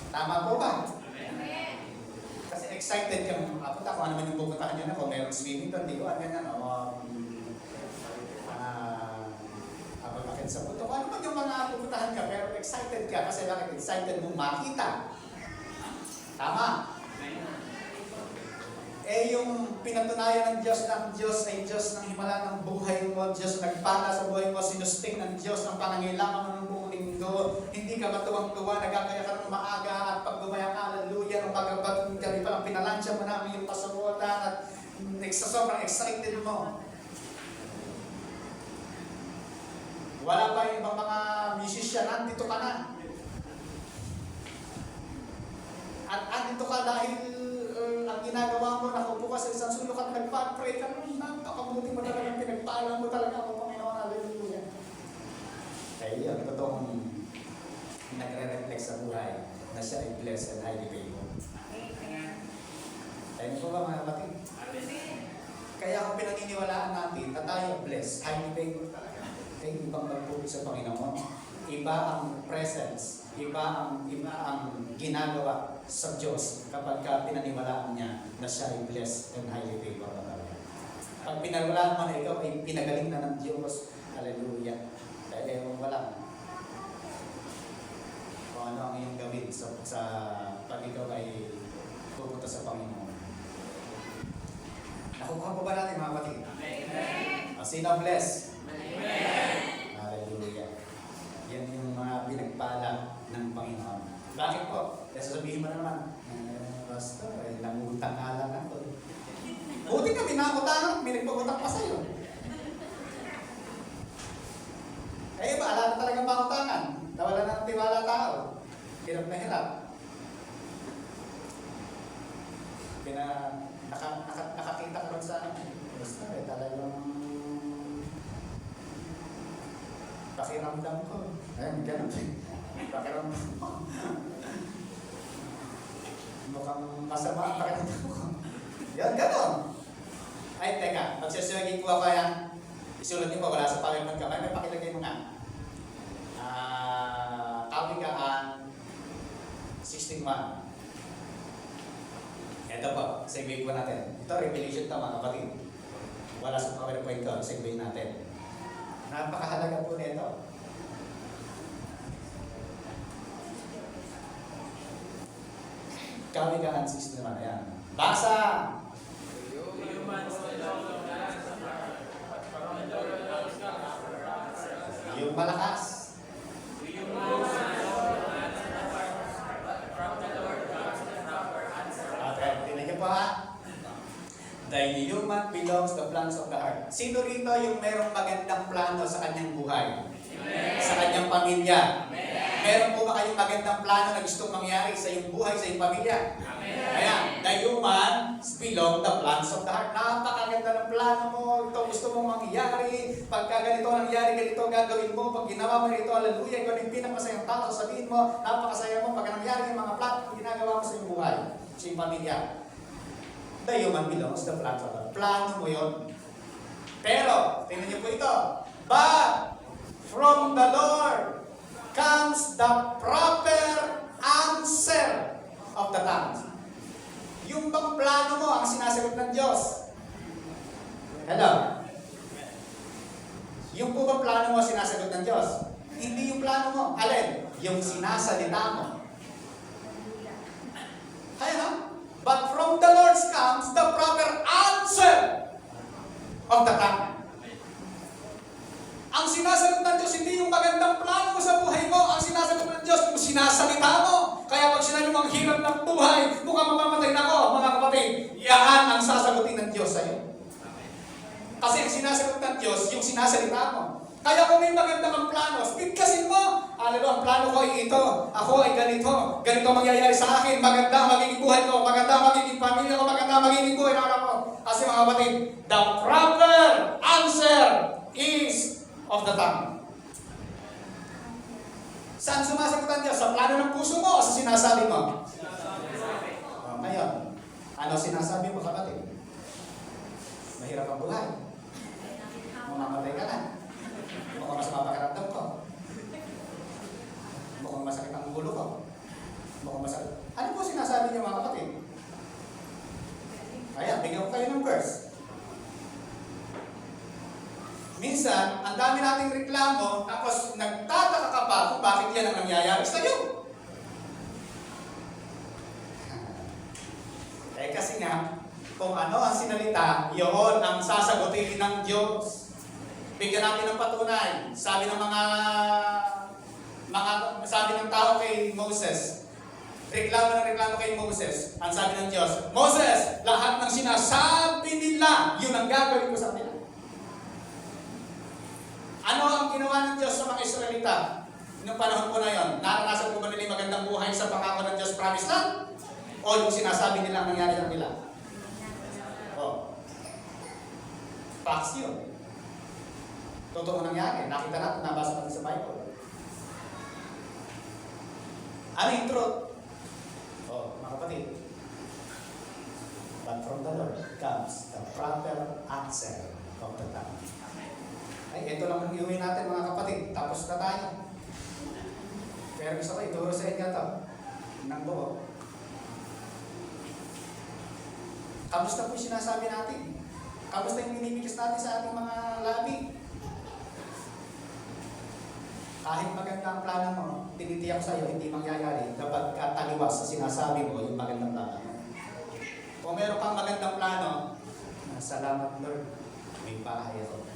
Tama po ba? Amen. Kasi excited kang punta kung ano man yung pupuntahan nyo na, kung mayroong swimming doon, di ko ganyan, bakit sa puto, ano man yung mga pupuntahan ka, pero excited ka, kasi bakit excited mong makita. Tama. Yung pinatunayan ng Diyos ay Diyos ng himala ng buhay mo, Diyos nagpala sa buhay mo, sinusting ng Diyos ang pangangailangan mo ng buong linggo. Hindi ka matuwang-tuwa, nagkakaya ka ng maaga at pagbumaya ka, hallelujah, nung pagkabating gabi pa lang pinalansya mo namin yung pasamutan at sobrang excited mo. Wala pa yung ibang mga musician, nandito ka na. At andito ka dahil ang ginagawa mo, nakaupo ka sa isang sulok at nagpa-pray ka, napakabuti mo talaga, pinagpaalam mo talaga ako, Panginoon, hallelujah. Kaya yun, totoong nagre-reflect sa buhay na siya ay blessed and highly favored. Kaya po ba mga kapatid? Kaya kung pinaniniwalaan natin na tayo blessed, highly favored talaga. Kaya ibang magpupuri sa Panginoon, iba ang presence, iba ang ginagawa sa Diyos kapag pinaniwalaan niya na siya ay blessed and highly favored na talaga. Pag pinaniwalaan mo na ikaw ay pinagaling na ng Diyos, hallelujah. Kaya wala. Kung ano ang iyong gawin sa pag ikaw ay pupunta sa Panginoon. Nakukuha po ba natin mga kapatid? Amen. Sino blessed? Amen. Hallelujah. Yan yung mga pinagpala ng Panginoon. Bakit po? Kasi sabihin mo naman, basta, nangutang nga lang ako. Buti kami nakutangan, may nagpagutang pa sa'yo. Ba, ala na talagang pangutangan. Hirap na hirap. Nakakita ka rin sa basta talagang pakiramdam ko. Ayun, ganun. Pakiramdam ko. Mukhang masama ang pakiramdam ko. Yan, ganun. Ay, teka. Magsasagin ko ako yan. Isulat niyo pa, wala sa PowerPoint ka. May pakilagay mo nga. Kawikaan 16.1. Ito po, segue po natin. Ito, revelation ito mga kapatid. Wala sa PowerPoint ko, segue natin. Napakahalaga po nito. Kawikaan 16.1. Ayan. Basa! Yung malakas. Okay, tinan niyo po ha. The human belongs to the plans of the heart. Sino rito yung merong magandang plano sa kanyang buhay? Sa kanyang pamilya? Meron po ba kayong magandang plano na gustong mangyari sa iyong buhay, sa iyong pamilya? Ayan, the human belong the plans of the heart. Napakaganda ng plano mo, ito gusto mong mangyari, pagka ganito nangyari, ganito gagawin mo, pag ginawa mo ito, hallelujah, ikaw yung pinakmasayang tao, sabihin mo, napakasaya mo, pag nangyari yung mga plano, ginagawa mo sa iyong buhay, sa iyong pamilya. The human belongs the plans of the heart. Plano mo yun. Pero, tingnan niyo po ito, but from the Lord comes the proper answer of the tongue. Yung bang plano mo ang sinasagot ng Diyos? Hello? Yung po bang plano mo ang sinasagot ng Diyos? Hindi yung plano mo. Alin? Yung sinasalita mo. Kaya na? But from the Lord comes the proper answer of the tongue. Ang sinasagot ng Diyos, hindi yung magandang plano mo sa buhay mo. Ang sinasagot ng Diyos, yung sinasalita mo. Kaya pag sinabi mo ang hirap ng buhay, mukhang mamamatay na ako, mga kapatid, yan ang sasagutin ng Diyos sa iyo. Kasi ang sinasagot ng Diyos, yung sinasalita mo. Kaya kung may magandang ang plano, bigkasin mo. Ang plano ko ay ito. Ako ay ganito. Ganito mangyayari sa akin. Maganda ang magiging buhay ko. Maganda ang magiging pamilya ko. Maganda ang magiging buhay ng anak ko. Kasi mga kapatid, the proper answer is of the tongue. Saan sumasagot ang Diyos? Sa plano ng puso mo o sa sinasabi mo? Ngayon, ano sinasabi mo kapatid? Mahirap ang buhay. Mamamatay ka na. Mukhang masama pakiramdam ko. Mukhang masakit ang ulo ko. Mukhang masakit. Ano po sinasabi niyo mga kapatid? Ayan, bigyan ko kayo ng verse. Minsan, ang dami nating reklamo, tapos nagtataka ka pa kung bakit yan ang nangyayari sa iyo. Kasi nga, kung ano ang sinalita, yun ang sasagutin ng Diyos. Bigyan natin ng patunay. Sabi ng sabi ng tao kay Moses, reklamo kay Moses. Ang sabi ng Diyos, Moses, lahat ng sinasabi nila, yun ang gagawin ko sa kanila. Ano ang ginawa ng Diyos sa mga Israelita? Noong panahon ko na yon, naranasan ko ba nila magandang buhay sa pangako ng Diyos promise land? O yung sinasabi nila ang nangyari sa nila? O. Facts yun. Totoo nangyari. Nakita natin, nabasa natin sa Bible. Ano yung truth? O, mga kapatid. But from the Lord comes the proper answer of the tongue. Ay, ito lang ang iuwi natin mga kapatid. Tapos na tayo. Pero gusto ko ituro sa inyo ito. Nang buo. Kamusta po sinasabi natin? Kamusta yung binibigis natin sa ating mga labi? Kahit maganda ang plano mo, tinitiyak sa iyo, hindi mangyayari kapag taliwas sa sinasabi mo yung magandang plano mo. Kung meron kang magandang plano, salamat Lord, may bahay ako.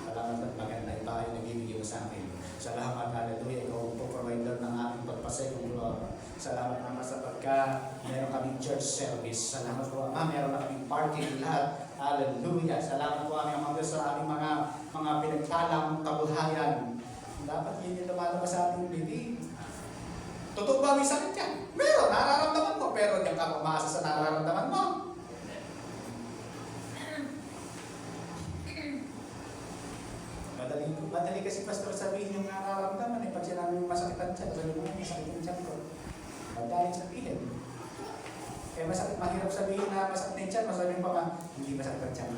Salamat at maganda yung bahay na bibigay mo sa akin. Salamat, hallelujah, ikaw po provider ng aming pagpasayong Lord. Salamat naman sa pagka meron kaming church service. Salamat po, Ama, meron na kaming parking lahat. Hallelujah. Salamat po aming mga sa aming mga pinagtalang kabuhayan. Dapat yun yung lumalabas sa ating bibig. Totoo ba may sakit yan? Meron, nararamdaman mo, pero hindi ka umaasa sa nararamdaman mo. Madali kasi pastor sabihin yung nararamdaman eh. Pag sinabi yung masakit ang tiyan, sabi mo, masakit ang tiyan ko. Madali sabihin. Eh mahirap sabihin na masakit ang tiyan, masabihin pa ka, hindi masakit ang tiyan.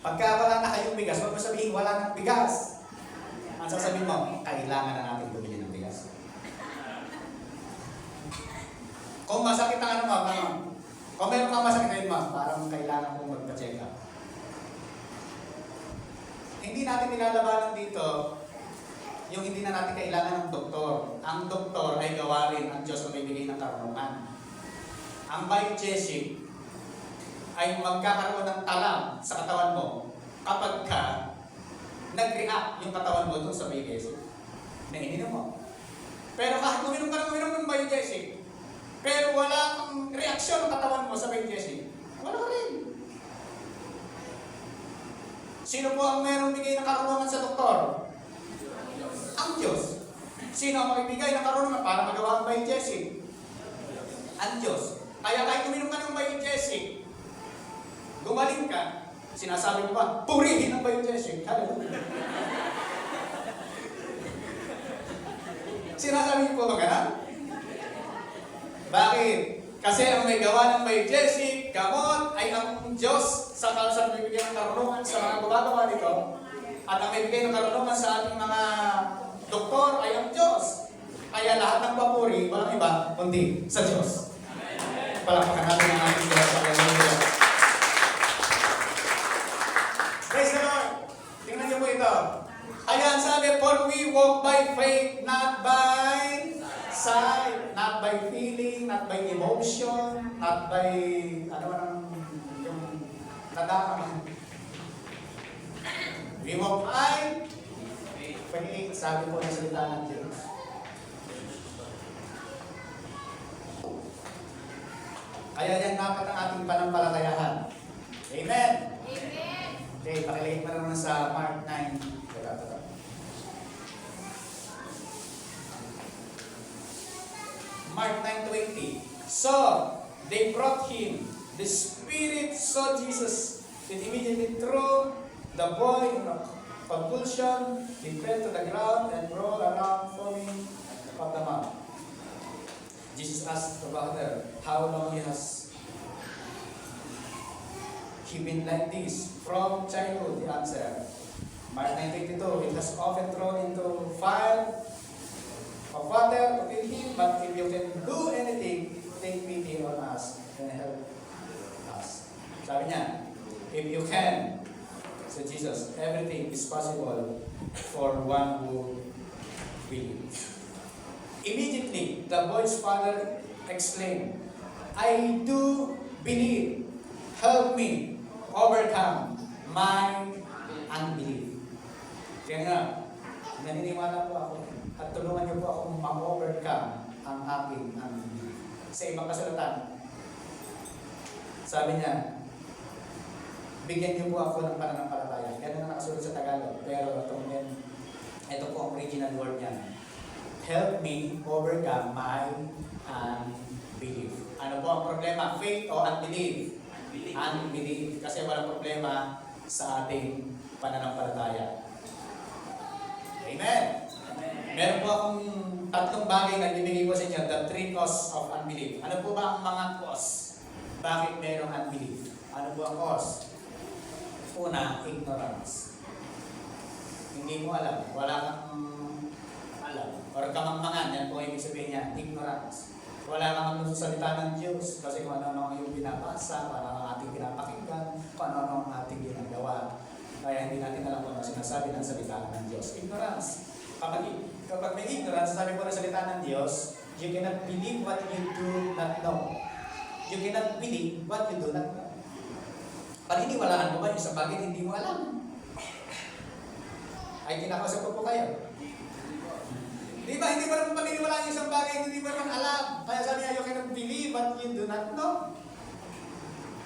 Pagka wala na kayong bigas, huwag mo sabihin wala nang bigas. Ang sasabihin mo, kailangan na natin bumili ng bigas. Kung masakit ang kung meron kang masakit ngayon mo, parang kailangan kong magpa-check up. Hindi natin nilalabanan dito yung hindi na natin kailangan ng doktor. Ang doktor ay gawain ang Diyos na may bigay ng karunungan. Ang biogesic ay magkakaroon ng talam sa katawan mo kapag ka nag-react yung katawan mo dun sa biogesic na ininom mo. Pero kahit uminom ka ng biogesic, pero wala kang reaksyon ng katawan mo sa biogesic, wala ka rin. Sino po ang merong bigay ng karunungan sa doktor? Ang Diyos. Sino ang magbibigay ng karunungan para magawa ang biogesic? Ang Diyos. Kaya kahit uminom ka ng biogesic, gumaling ka, sinasabi mo ba, purihin ang biogesic. Hallelujah. Sinasabi mo ba gano'n? Bakit? Kasi ang may gawa ng biogesic, gamot, ay ang Diyos sa bibigyan ng karunungan sa mga gumagawa nito. At ang may bigay ng karunungan sa ating mga doktor ay ang Diyos. Kaya lahat ng papuri, walang iba, kundi sa Diyos. Palakpakan natin ang ating Diyos. Hallelujah. Praise the Lord. Tingnan niyo po ito. Ayan sabi, for we walk by faith, not by sight, not by feeling, not by emotion, not by, ano man yung nadama. We walk by faith, sabi po ng salita ng Diyos. Kaya yan dapat ang ating panampalatayahan. Amen? Amen. Okay, pakilagay pa naman sa Mark 9. Mark 9:20. So, they brought him. The Spirit saw Jesus. It immediately threw the boy in a convulsion. He fell to the ground and rolled around, foaming at the mouth. Jesus asked the father, how long has he been like this? From childhood, he answered. Mark 9:22. It has often thrown into fire of water to kill him, but if you can do anything, take pity on us and help us. Sabi niya, if you can, said Jesus, everything is possible for one who believes. Immediately, the boy's father exclaimed, I do believe. Help me overcome my unbelief. Kaya nga, naniniwala po ako at tulungan niyo po akong ma-overcome ang aking unbelief. Sa ibang kasulatan, sabi niya, bigyan niyo po ako ng pananampalataya. Yan ang nakasulat sa Tagalog. Pero ito po ang original word niya. Help me overcome my unbelief. Ano po ang problema? Faith o unbelief? Unbelief. Kasi walang problema sa ating pananampalataya. Amen. Meron po akong tatlong bagay na ibigay ko sa inyo, the three causes of unbelief. Ano po ba ang mga cause? Bakit merong unbelief? Ano po ang cause? Una, ignorance. Hindi mo alam. Wala kang alam. Or kamangmangan, yan po ibig sabihin niya, ignorance. Wala kang salita ng Diyos kasi kung ano-ano yung binabasa, kung ano ang ating pinapakinggan, kung ano-ano ang ating ginagawa. Kaya hindi natin alam kung ano sinasabi ng salita ng Diyos. Ignorance. Kapag may ignorance, sabi po ng salita ng Diyos, you cannot believe what you do not know. You cannot believe what you do not know. Paniniwalaan mo ba yung isang bagay hindi mo alam? Ay, kinakausap ko po kayo. Di ba, hindi mo naman paniniwalaan yung isang bagay hindi mo naman alam. Kaya sabi niya, you cannot believe what you do not know.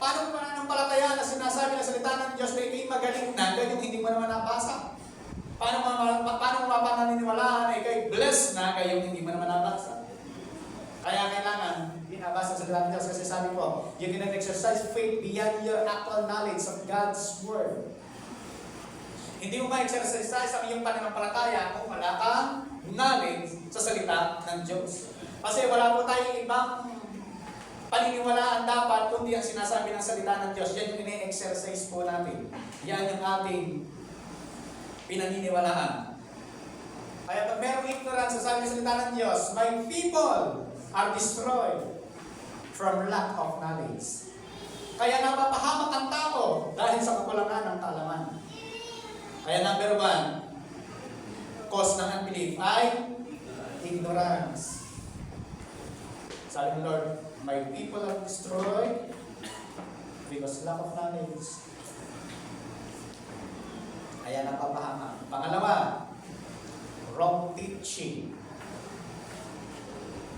Paano pananampalataya na sinasabi ng salita ng Diyos na ikay magaling na, gayong hindi mo naman nabasa? Paano mo mapananiniwalaan na ikay blessed na, gayong hindi mo naman nabasa? Kaya kailangan binabasa sa salita ng Diyos kasi sabi ko, you cannot exercise faith beyond your actual knowledge of God's Word. Hindi mo ma-exercise ang iyong pananampalataya kung wala kang knowledge sa salita ng Diyos. Kasi wala po tayong ibang paniniwalaan dapat kundi ang sinasabi ng salita ng Diyos. Yan yung ine-exercise po natin. Yan yung ating pinaniniwalaan. Kaya pag merong ignorance sa sabi ng salita ng Diyos, my people are destroyed from lack of knowledge. Kaya napapahamak ang tao dahil sa kakulangan ng kaalaman. Kaya number 1, cause ng unbelief ay ignorance. Sabi ng Lord, my people are destroyed because lack of knowledge. Kaya napapahamak. Pangalawa, wrong teaching.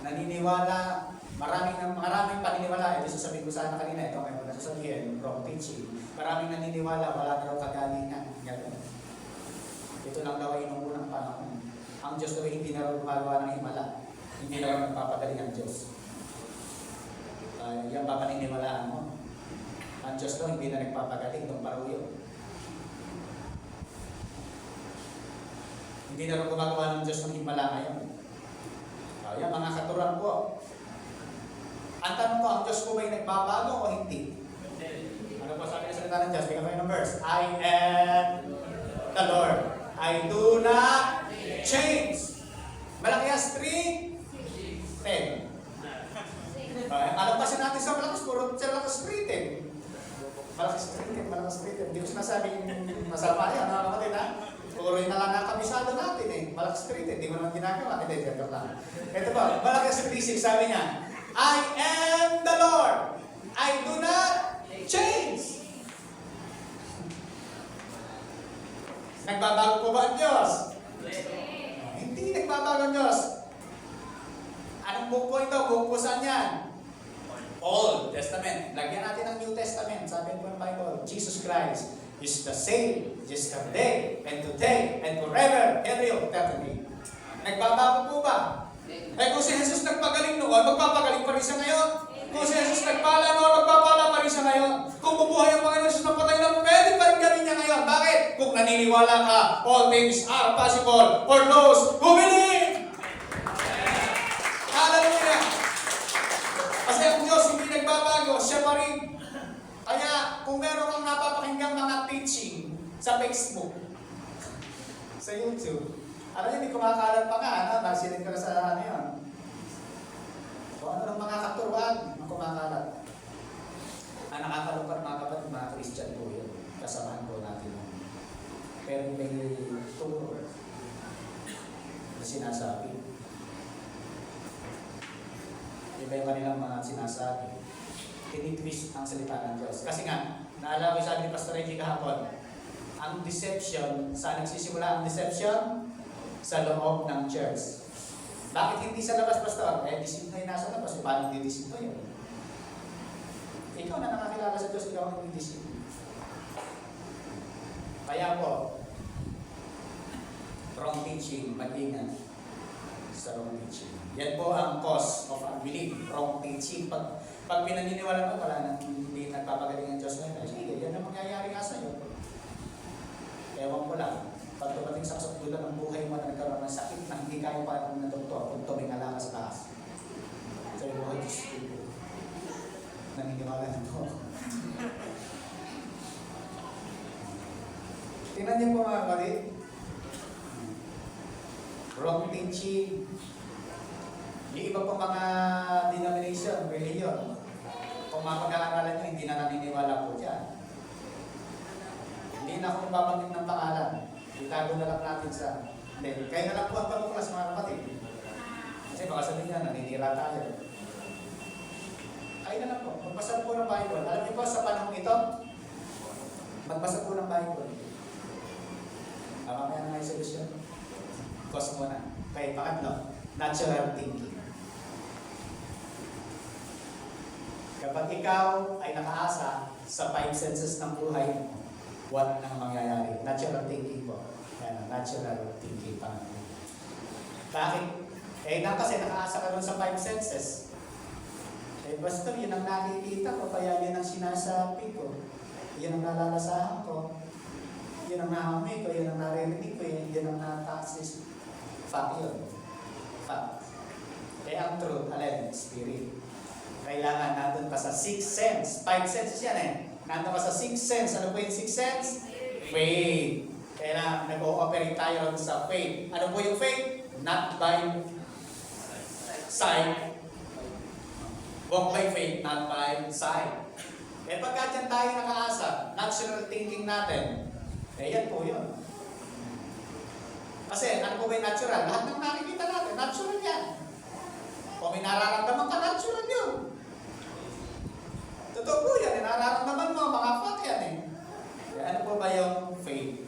Naniniwala, maraming paniniwala. Ito sasabihin ko sana kanina, ito ngayon ko nasasabihin, wrong teaching. Maraming naniniwala, wala na raw kagalingan. Ito lang daw ay nung unang panahon. Ang Diyos daw hindi na raw gumagawa ng himala. Hindi na raw nagpapagaling ang Diyos. Yan ba paniniwalaan mo? Ang Diyos daw hindi na nagpapagaling itong paruyo. Hindi na raw gumagawa ng Diyos ng himala ngayon. Yan mga katuran po. Ang tanong ko, ang Diyos po ba'y nagbabago o hindi? Ano po sabi ng salita ng Diyos? Bigyan ko yung verse. I am the Lord. I do not change. Malakias 3:10. Alampasin natin sa Malakas, puro sa Malakas 3:10. Malakas 3:10. Hindi ko sinasabi yung masama yan, mga kapatid ha? Puro yun na lang nakabisado natin eh. Malakas 3:10, hindi mo naman ginagawa. Hindi, joke lang. Ito ba, Malakas 3:6, sabi niya, I am the Lord. I do not change. Nagbabago po ba ang Diyos? Hindi nagbabago ang Diyos. Anong book po ito? Book po saan yan? Old Testament. Lagyan natin ng New Testament. Sabi po ng Bible, Jesus Christ is the same yesterday and today and forever, every eternity. Nagbabago po ba? Eh kung si Jesus nagpagaling noon, magpapagaling pa rin siya ngayon. Kung si Jesus nagpala noon, magpapala pa rin siya ngayon. Kung bubuhay ang Panginoon Jesus ng patay na, pwede pa rin gawin niya ngayon. Bakit? Kung naniniwala ka, all things are possible for those who believe. Hallelujah! Kasi ang Diyos hindi nagbabago, siya pa rin. Kaya kung meron kang napapakinggang mga teaching sa Facebook, sa YouTube, alam niyo, hindi kumakalat pa ka, nagsilid ka na sa ano yan. Kung ano ng mga katuruan ang kumakalat. Ang nakakalungkot mga kapatid, mga Christian po yun. Kasamahan po natin yun. Pero may turo na sinasabi. Iba yung kanilang mga sinasabi. Tinitwist ang salita ng Diyos. Kasi nga, naalala ko sabi ni Pastor Reggie kahapon, ang deception, saan nagsisimula ang deception? Sa loob ng church. Bakit hindi sa labas, Pastor? Eh, disinto yung nasa labas. Paano hindi disinto yun? Ikaw na nakakilala sa Diyos, ikaw ang hindi disinto. Kaya po, wrong teaching, mag-ingat sa wrong teaching. Yan po ang cause of unbelief, wrong teaching. Pag pinaniniwala mo, wala nang hindi nagpapagaling ang Diyos ngayon. Sige, yan ang mangyayari nga sa'yo. Ewan ko lang. Pag dumating sa kasukdulan ng buhay mo na nagkaroon ng sakit na hindi kaya pa ng doktor kung tumingala ka sa taas. Sabi mo, Diyos ko, naniniwala na ito. Tingnan niyo po mga kapatid. Wrong teaching. Yung iba po mga denomination, religion, kung mapag-aaralan nyo, hindi na naniniwala po dyan. Hindi na ako babanggit ng pangalan. Itago na lang natin sa... Hindi, kayo na lang po ang pagkuklas mga kapatid. Kasi baka sabihin niya, naninira tayo. Kayo na lang po. Magbasa po ng Bible. Alam niyo po sa panahon ito, magbasa po ng Bible. Mamaya na nga yung solusyon. Cause muna. Kaya pangatlo, natural thinking. Kapag ikaw ay nakaasa sa 5 senses ng buhay mo, what ang mangyayari? Natural thinking po. Yan, natural thinking pa. Bakit? Kasi nakaasa ka doon sa 5 senses. Basta yun ang nakikita ko, kaya yun ang sinasabi ko. Yun ang nalalasahan ko. Yun ang nahamay ko, yun ang naririnig ko, yun ang natasis. Fact yun. Fact. Ang truth, spirit. Kailangan nandun pa sa 6 sense. 5 senses yan Nandun pa sa 6 sense. Ano po yung 6 sense? Faith. Kaya nag-ooperate tayo sa faith. Ano po yung faith? Not by sight. Walk by faith, not by sight. Pagka dyan tayo nakaasa, natural thinking natin, yan po yun. Kasi ano po ba yung natural? Lahat ng nakikita natin, natural yan. Kung may nararamdaman ka, natural yun. Totoo po yan, nararamdaman mo, mga fact yan Ano po ba yung faith?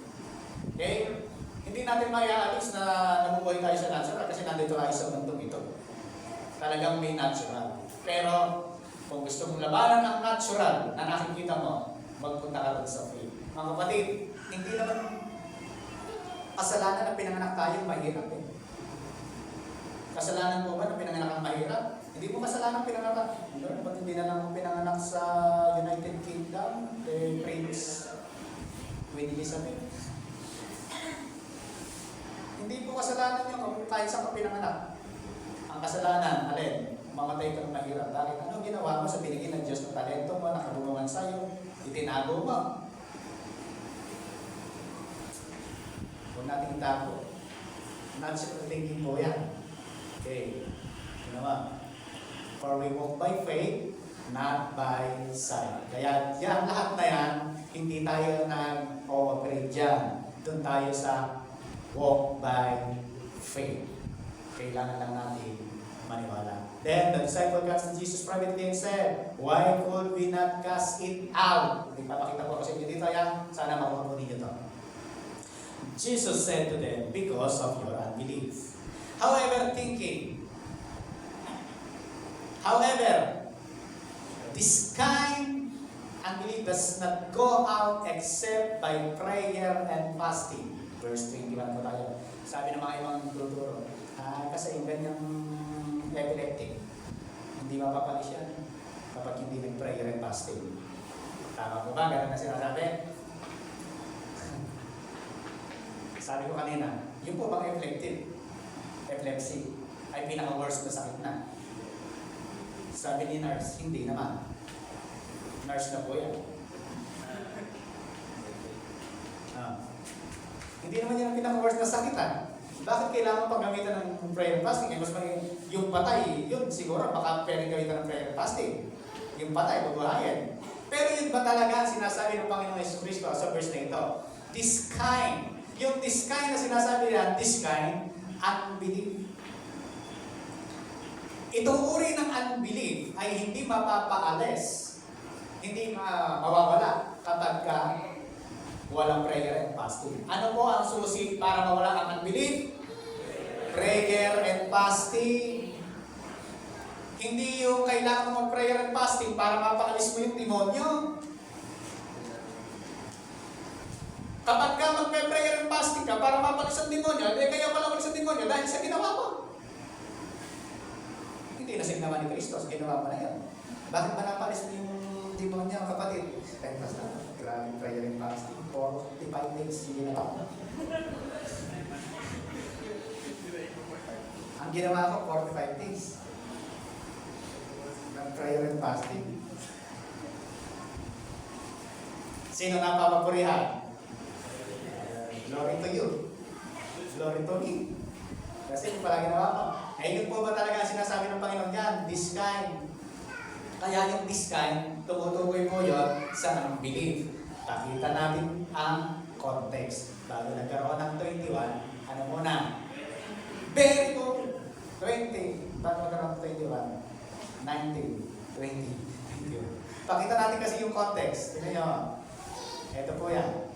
Okay? Hindi natin maiaalis na nabubuhay tayo sa natural kasi nandito tayo sa mundong ito. Talagang may natural. Pero kung gusto mong labanan ang natural na nakikita mo, magpunta ka rin sa faith. Mga kapatid, hindi naman kasalanan na pinanganak tayo mahirap Kasalanan mo ba na pinanganak ang mahirap? Hindi mo kasalanan pinanganak. Ba't hindi na lang pinanganak sa United Kingdom? Prince Queen Elizabeth. Hindi po kasalanan yun kung kahit saan ka pinanganak. Ang kasalanan, mamatay ka ng mahirap. Dahil anong ginawa mo sa binigay ng Diyos ng talento mo, nakabungan sa'yo, itinago mo. Huwag natin itago. Natural thinking po yan. Okay. Ginawa. For we walk by faith, not by sight. Kaya yan, lahat na yan, hindi tayo nag-ooperate dyan. Doon tayo sa walk by faith. Kailangan lang natin maniwala. Then the disciple cast to Jesus privately and said, why could we not cast it out? Ipapakita ko kasi dito sana makuha po ninyo ito. Jesus said to them, because of your unbelief. However, this kind unbelief does not go out except by prayer and fasting. Verse 21 po tayo. Sabi ng mga ibang tuturo, kasi yung ganyang epileptic, hindi mapapalis yan kapag hindi nag-prayer and fasting. Tama po ba? Ganun na sinasabi? Sabi ko kanina, yung po bang epilepsy ay pinaka-worst na sakit na. Sabi ni nurse, hindi naman. Nurse na po yan. Hindi naman yan ang pinaka-worst na sakit Bakit kailangan paggamitan ng prayer and fasting? Mas yung patay, yun siguro baka pwede gamitan ng prayer and fasting. Yung patay, babuhayan. Pero yun ba talaga ang sinasabi ng Panginoon Jesus Cristo sa verse na ito? This kind na sinasabi niya, this kind, unbelief. Itong uri ng unbelief ay hindi mapapaalis, hindi mawawala kapag walang prayer and fasting. Ano po ang susi para mawala ang unbelief? Prayer and fasting. Hindi yung kailangan mo prayer and fasting para mapaalis mo yung demonyo. Kapag ka magpe-prayer and fasting ka para mapalis ang demonyo, kaya pala mapalis ang demonyo dahil sa ginawa mo. Hindi na sa ginawa ni Kristo, sa ginawa mo na yan. Bakit ba napalis mo yung demonyo, kapatid? Kaya basta, grabe prayer and fasting. 45 days, hindi na ako. Ang ginawa ko, 45 days. Ng prayer and fasting. Sino napapapurihan? Glory to you. Glory to me. Kasi yung pala ginawa ko. Yun po ba talaga sinasabi ng Panginoon yan? This kind. Kaya yung this kind, tumutukoy po yun sa unbelief. Pakita natin ang context. Bago nagkaroon ng 21, ano muna? Very good. 20. Bago nagkaroon ng 21. 19. 20. Pakita natin kasi yung context. Tignan nyo. Ito po yan.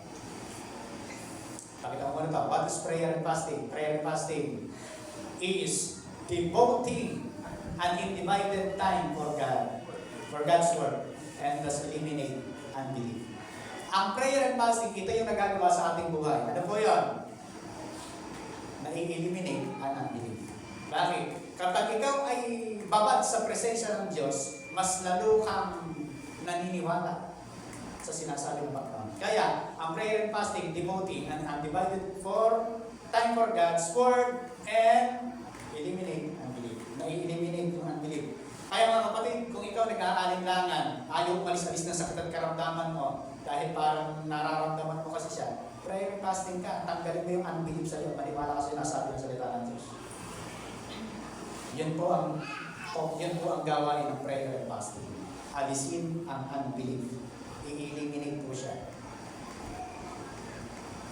Pakita mo muna ito. What is prayer and fasting? Prayer and fasting is devoting an undivided time for God. for God's word and thus eliminate unbelief. Ang prayer and fasting, ito yung nagagawa sa ating buhay. Ano po yun? Na-eliminate ang unbelief. Bakit? Kapag ikaw ay babad sa presensya ng Diyos, mas lalo kang naniniwala sa sinasabi ng Panginoon. Kaya, ang prayer and fasting, devoting an undivided for time for God's word and eliminate unbelief. Na-eliminate yung unbelief. Kaya mga kapatid, kung ikaw nag-aalinlangan, ayaw umalis-alis ng sakit at karamdaman mo, dahil parang nararamdaman mo kasi siya, prayer and fasting ka, tanggalin mo yung unbelief sa iyo, maniwala ka sa sinasabi ng salita ng Diyos. Yan po ang gawain ng prayer and fasting. Alisin ang unbelief. I-eliminate po siya.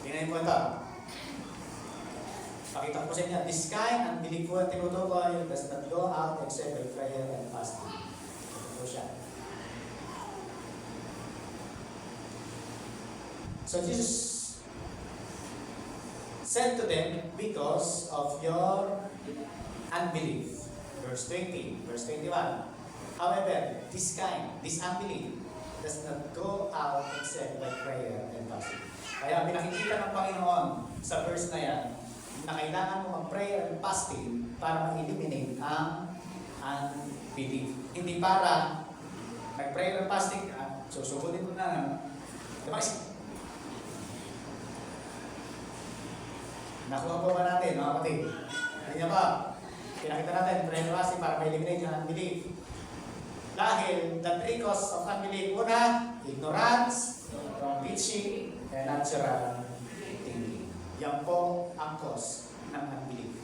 Tingnan po ito. Pakita ko sa inyo, this kind, unbelief po ang tinutukoy, does not go out except by prayer and fasting. Ito po siya. So Jesus said to them, because of your unbelief. Verse 20, verse 21. However, this unbelief, does not go out except by prayer and fasting. Kaya pinakikita ng Panginoon sa verse na yan, na kailangan mo mag-prayer and fasting para ma-eliminate ang unbelief. Hindi para mag-prayer and fasting, susugutin mo na. Diba? Nakuha po ba natin, mga kapatid? Hindi niya ba? Pinakita natin, prayer and fasting para ma-eliminate ang unbelief. Dahil the three causes of unbelief, una, ignorance, wrong teaching, and natural thinking. Yan po ang cause ng unbelief.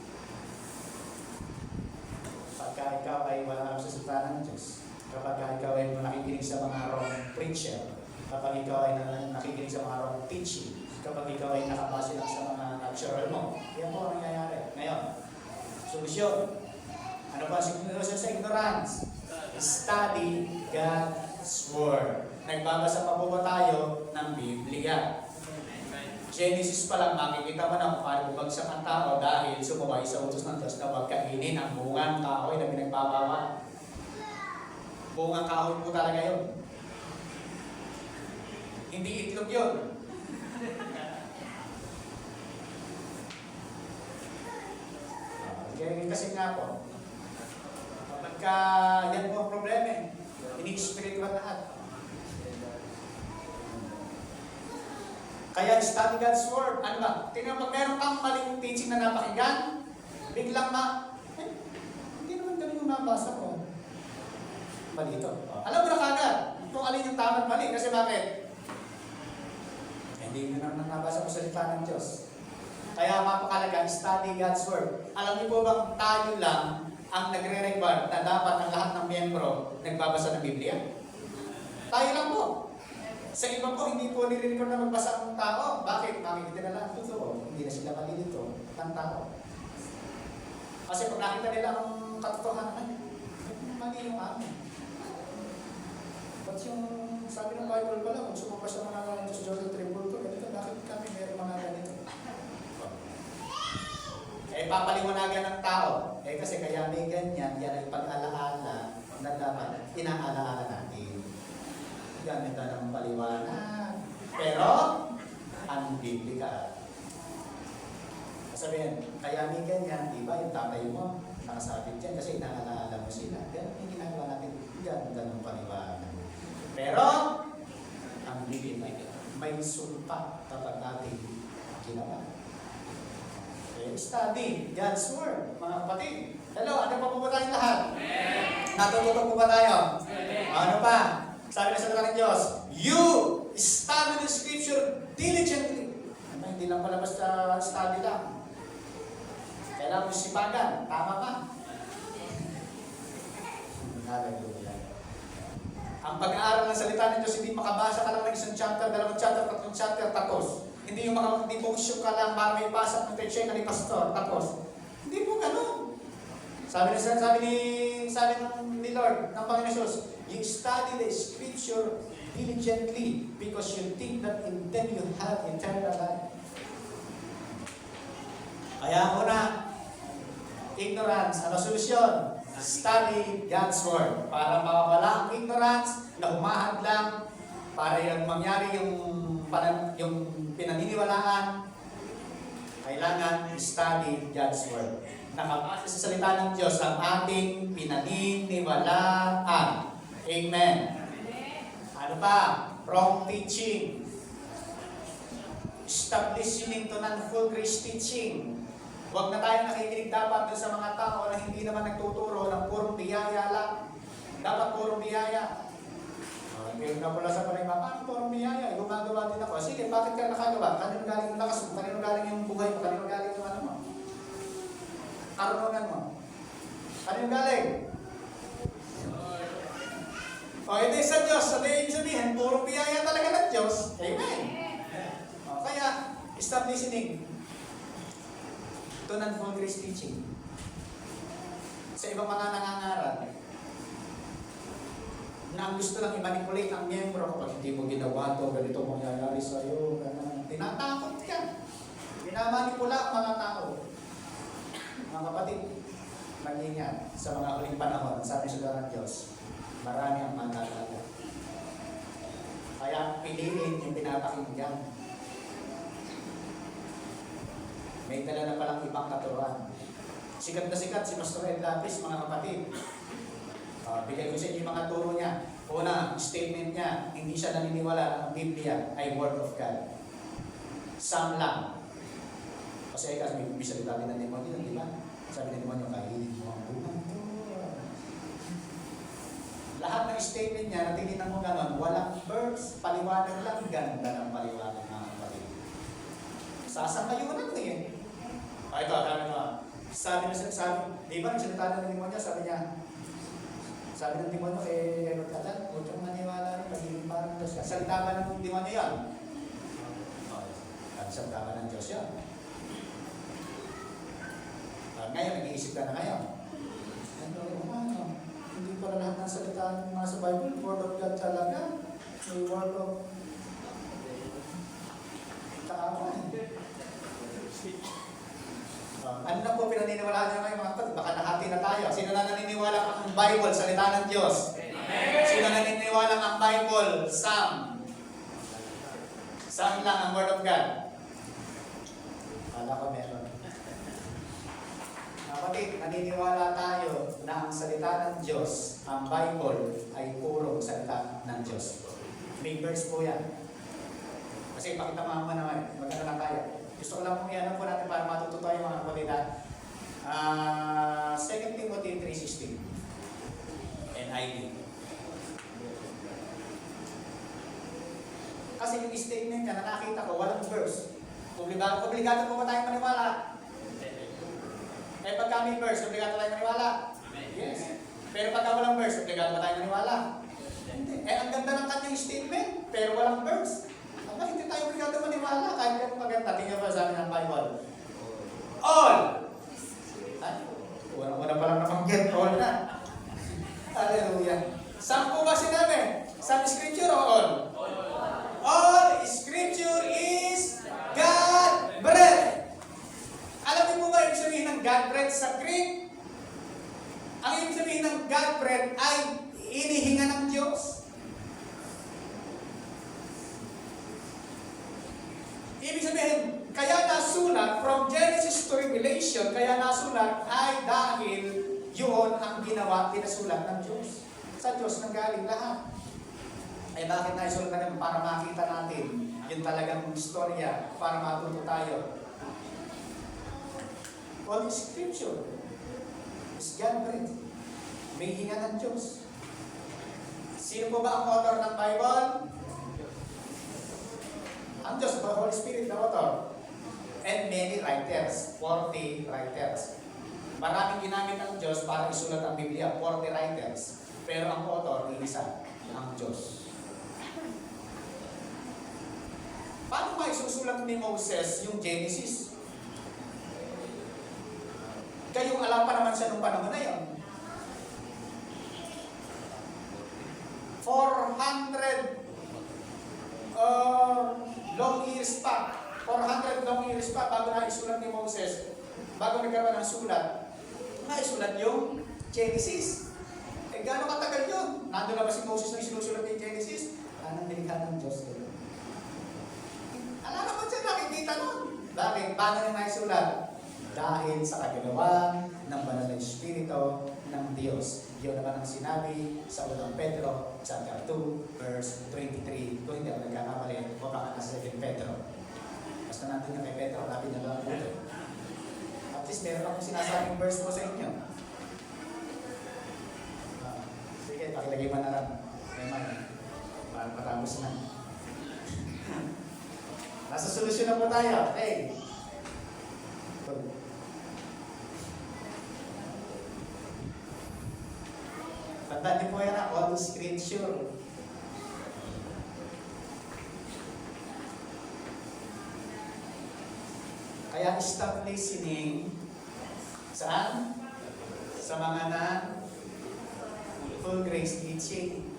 Pagka ikaw ay wala sa salita ng Diyos, kapag ikaw ay nakikinig sa mga wrong preacher, kapag ikaw ay nakikinig sa mga wrong teaching, kapag ikaw ay nakabase lang sa mga natural mo, yan po ang nangyayari. Ngayon, solusyon. Ano ba solusyon sa ignorance? Study God's Word. Nagbabasa pa po ba tayo ng Biblia? Genesis pa lang, makikita mo na kung paano bumagsak ang tao dahil sumaway sa utos ng Diyos na huwag kainin ang bungang kahoy na pinagbabawal. Bungang kahoy po talaga yun. Hindi itlog yun. Kasi nga po, kapagka yan po ang problema eh, ini-spiritual lahat. Kaya study God's Word. Ano ba? Tingnan pag meron kang maling teaching na napakinggan, biglang hindi naman ganun yung nabasa ko. Mali ito. Alam mo na kagad kung alin yung tama at mali. Kasi bakit? Hindi mo naman nabasa ko sa salita ng Diyos. Kaya mapakalaga, study God's Word. Alam niyo po bang tayo lang ang nagre-require na dapat ang lahat ng miyembro nagbabasa ng Biblia? Tayo lang po. Sa iba po, hindi po nire-record na magbasa ang tao. Bakit? Makikita na lang totoo. Hindi na sila malilito ng tao. Kasi pag nakita nila ang katotohanan, mali yung amin. Ba't yung sabi ng Bible pala, kung sumabas sa mga ng Diyos Joseph Tribulto, ganito, bakit kami meron mga ganito? Papaliwanagan ng tao. Kasi kaya may ganyan, yan ay pag-alaala na dapat inaalaala natin. Gamit na ng paliwanag. Pero, unbiblical. Sabihin, kaya may ganyan, di ba? Yung tatay mo, nakasabit dyan kasi inaalaala mo sila. Ganun yung ginagawa natin, ganda ng paliwanag. Pero, unbiblical. May sumpa kapag natin ginawa. Study God's Word, mga kapatid. Hello, ano pa po ba tayong lahat? Natututo po ba tayo? Ano pa? Sabi na sa salita ng Diyos, you study the Scripture diligently. Hindi lang pala basta study lang. Kailangan mo sipagan. Tama pa. Hallelujah. Ang pag-aaral ng salita ng Diyos, hindi makabasa ka lang ng isang chapter, dalawang chapter, tatlong chapter, tapos. Hindi yung hindi focus ka lang para may pasok ng teacher ni pastor, tapos. Hindi po ganun. Sabi ni Lord, ng Panginoon Jesus, you study the Scripture diligently because you think that in them you have eternal life. Kaya muna, ignorance, ano solusyon? Study God's Word. Para mawala ang ignorance na humahad lang, para yung mangyari yung pinaniniwalaan, kailangan study God's Word. Nakabase sa salita ng Diyos ang ating pinaniniwalaan. Amen. Ano pa? Wrong teaching. Stop listening to non-full-grace teaching. Huwag na tayo nakikinig dapat sa mga tao na hindi naman nagtuturo ng purong biyaya lang. Dapat purong biyaya. Ngayon na pula sa panay, paano purong biyaya? Gumagawa din ako. Sige, bakit ka nakagawa? Kanino galing yung lakas mo? Kanino galing yung buhay mo? Kanino galing yung ano mo? Karunungan mo? Kanino galing? O, ito sa Diyos. Sa ibig sabihin, purong biyaya talaga ng Diyos. Amen. O, kaya, stop listening to non-full-grace teaching. Sa ibang mga nangangaral, na ang gusto lang i-manipulate ang miyembro kapag hindi mo ginawa ito, ganito mangyayari sa'yo, gano'n. Tinatakot ka. Minamanipula ang mga tao. Mga kapatid, mag-ingat sa mga huling panahon, sabi sa ng Diyos, marami ang mangalala. Kaya piliin yung pinapakinggan. May dala na palang ibang katuruan. Sikat na sikat si Pastor Ed Lapis, mga kapatid. Bigay ko sa inyo yung mga turo niya. Una, statement niya, hindi siya naniniwala na ang Biblia ay Word of God. Sam lang. Kasi may salita din ng demonyo, di ba? Sabi ng demonyo, kainin mo ang buwan ko. Lahat ng statement niya, natingin mo ganon, walang verse, paliwanag lang, ganda ng paliwanag mga kapatid. Sasangayunan mo eh. Ito, sabi di ba nagsalita ng demonyo, sabi ng demonyo, huwag kang maniwala rin, pagiging parang Diyos ka. Salita ba ng demonyo yan? Salita ba ng Diyos yan? Ngayon, nag-iisip ka na ngayon. Hindi pala lahat ng salita ng mga sa Bible, Word of God talaga. May Word of tao. Ano na po pinaniniwalaan niyo ngayon mga kapatid? Baka nahati na tayo. Sino na naniniwala ang Bible, salita ng Diyos? Amen. Sino naniniwala ang Bible, Psalm? Psalm lang ang Word of God. Kala ko meron. Kapatid, naniniwala tayo na ang salita ng Diyos, ang Bible, ay purong salita ng Diyos. May verse po yan. Kasi pakita mama naman, magkano lang tayo. Gusto ko lang pong ianong po natin para matuto tayo mga kapatid. 2 Timothy 3:16 NIV. Kasi yung statement niya na nakita ko, walang verse. Obligado po ba tayong maniwala? Pagka may verse, obligado tayong maniwala? Yes. Pero pagka walang verse, obligado ba tayong maniwala? Hindi. Ang ganda ng kanyang statement, pero walang verse. Hindi tayo obligado maniwala kahit kung maganda. Tingnan pa sa amin ng Bible. All! Wala pa lang namanggit. All na. Hallelujah. Saan po ba sinabi? Sa scripture o all? All scripture is God-breathed. Alam niyo po ba ibig sabihin ng God-breathed sa Greek? Ang ibig sabihin ng God-breathed ay inihinga ng Diyos. Ibig sabihin, kaya nasulat from Genesis to Revelation, kaya nasulat ay dahil yun ang ginawa, pinasulat ng Diyos. Sa Diyos nanggaling lahat. Ay bakit naisulat na yun? Para makita natin yung talagang istorya, para matuto tayo. All Scripture is God-breathed. May hinga ng Diyos. Sino po ba ang author ng Bible? Ang Diyos, the Holy Spirit, the author. And many writers, 40 writers. Maraming ginamit ng Diyos para isulat ang Biblia, 40 writers. Pero ang author, isa, ang Diyos. Paano ba isusulat ni Moses yung Genesis? Kayong alam pa naman siya nung panahon na yun. 400 long years pa. 400 long years pa bago na isulat ni Moses. Bago nagkaroon ng sulat. Na isulat yung Genesis. Eh, gano'ng katagal yun? Nandun na ba si Moses nang sinusulat yung Genesis? Anong nilikha ng Diyos doon? Ala naman siya nakikita nun. Bakit? Paano yung naisulat? Dahil sa kagawaan ng banal na Espiritu ng Diyos. Yun naman ang sinabi sa unang Pedro, chapter 2, verse 23. Kung hindi ako nagkakamali, o baka nasa 2 Pedro. Basta natin yung kay Pedro, hanapin na lang ito. At least meron akong sinasabing verse mo sa inyo. Sige, pakilagay mo na lang. Para matapos na. Nasa solusyon na po tayo. Okay. Tandaan niyo po yan, all scripture. Kaya stop listening. Saan? Sa mga full grace teaching.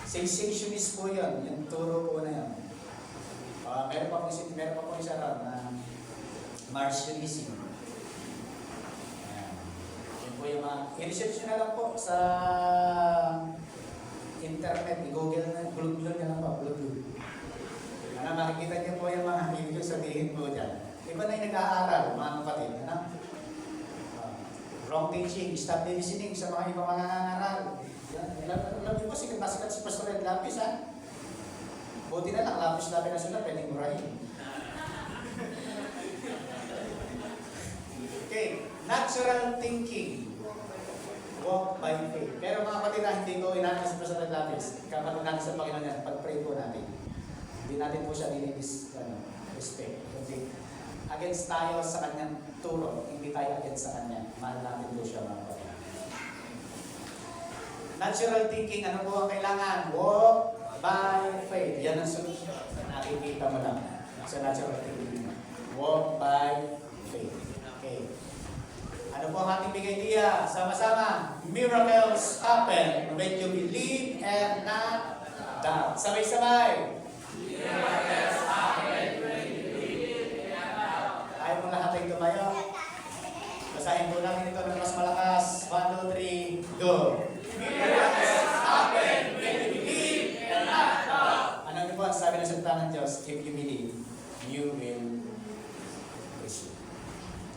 Sensationist po yan. Yung turo po na yan. Meron pa po isa rin na Marcionism. Yan po yung mga, i-research nyo na lang po sa internet, i-google na, Google na lang po, Google. Makikita niyo po yung mga ibig sabihin po dyan. Iba na yung nag-aaral, mga kapatid. Wrong teaching, stop listening sa mga ibang mga nangaral. Alam niyo po, nasikat si Pastor Ed Lapis, ha? Buti na lang, lapis-lapis na sila, pwedeng murahin. Okay, natural thinking. Walk by faith. Pero mga kapatid, hindi ko inaanay si Pastor Ed Lapis. Kapag natin sa Panginoon yan, pag-pray po natin. Hindi natin po siya respect. Kundi against tayo sa kanyang turo, hindi tayo against sa kanya. Mahal natin po siya mga kapatid. Natural thinking, ano po ang kailangan? Walk by faith. Yan ang solusyon. Nakikita mo lang sa natural thinking. Walk by faith. Okay. Ano po ang ating bigay niya? Sama-sama. Miracles happen when you believe and not doubt. Sabay-sabay. Miracles happen when you believe and not doubt. Ayaw mo lahat ay tumayo. Basahin po namin ito ng mas malakas. 1, 2, 3, go! Miracles happen when you believe and not doubt. Ano po ang sabi ng salita ng Diyos? If you believe, you will receive.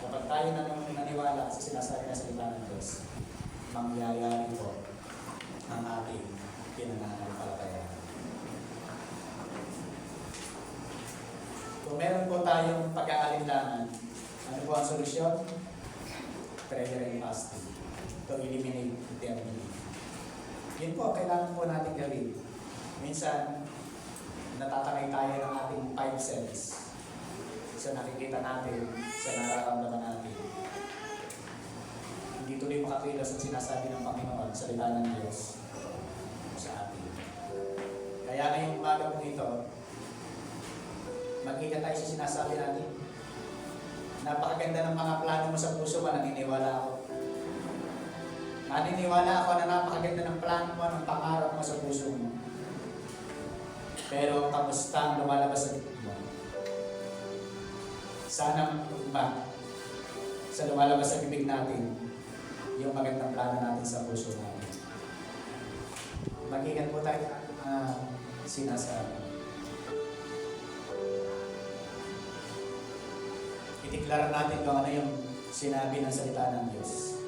Kapag tayo naniwala sa sinasabi ng salita ng Diyos, mangyayari po ang ating pinananampalataya. Kung meron po tayong pag-aalinlangan, ano po ang solusyon? Prayer and fasting. To eliminate their belief. Yun po, kailangan po natin gawin. Minsan, natatakay tayo ng ating 5 senses. Sa nakikita natin, sa nararamdaman natin. Hindi tuloy makatulos ang sinasabi ng Panginoon, salita ng Diyos sa atin. Kaya ngayong umaga po ito, mag-ingat tayo sa sinasabi natin. Napakaganda ng mga plano mo sa puso mo, naniniwala ako. Naniniwala ako na napakaganda ng plano mo, ng pangarap mo sa puso mo. Pero kamusta ang lumalabas sa bibig mo? Sana sa lumalabas sa bibig natin, yung magandang plano natin sa puso natin. Mag-ingat po tayo sinasabi. Itiklara natin kung ano yung sinabi ng salita ng Diyos.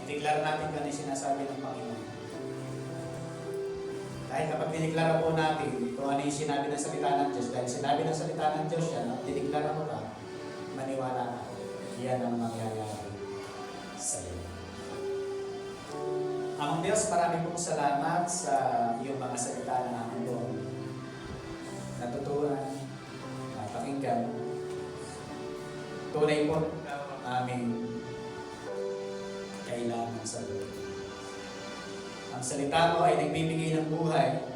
Itiklara natin kung ano yung sinasabi ng Panginoon. Dahil kapag diniklara po natin kung ano yung sinabi ng salita ng Diyos, dahil sinabi ng salita ng Diyos yan, at diniklara mo ka, maniwala ka, yan ang mangyayari sa iyo. Ang Diyos, marami pong salamat sa iyong mga salita na namin po. Natutunan, pakinggan. Tunay po aming kailangan sa buhay. Ang salita mo ay nagbibigay ng buhay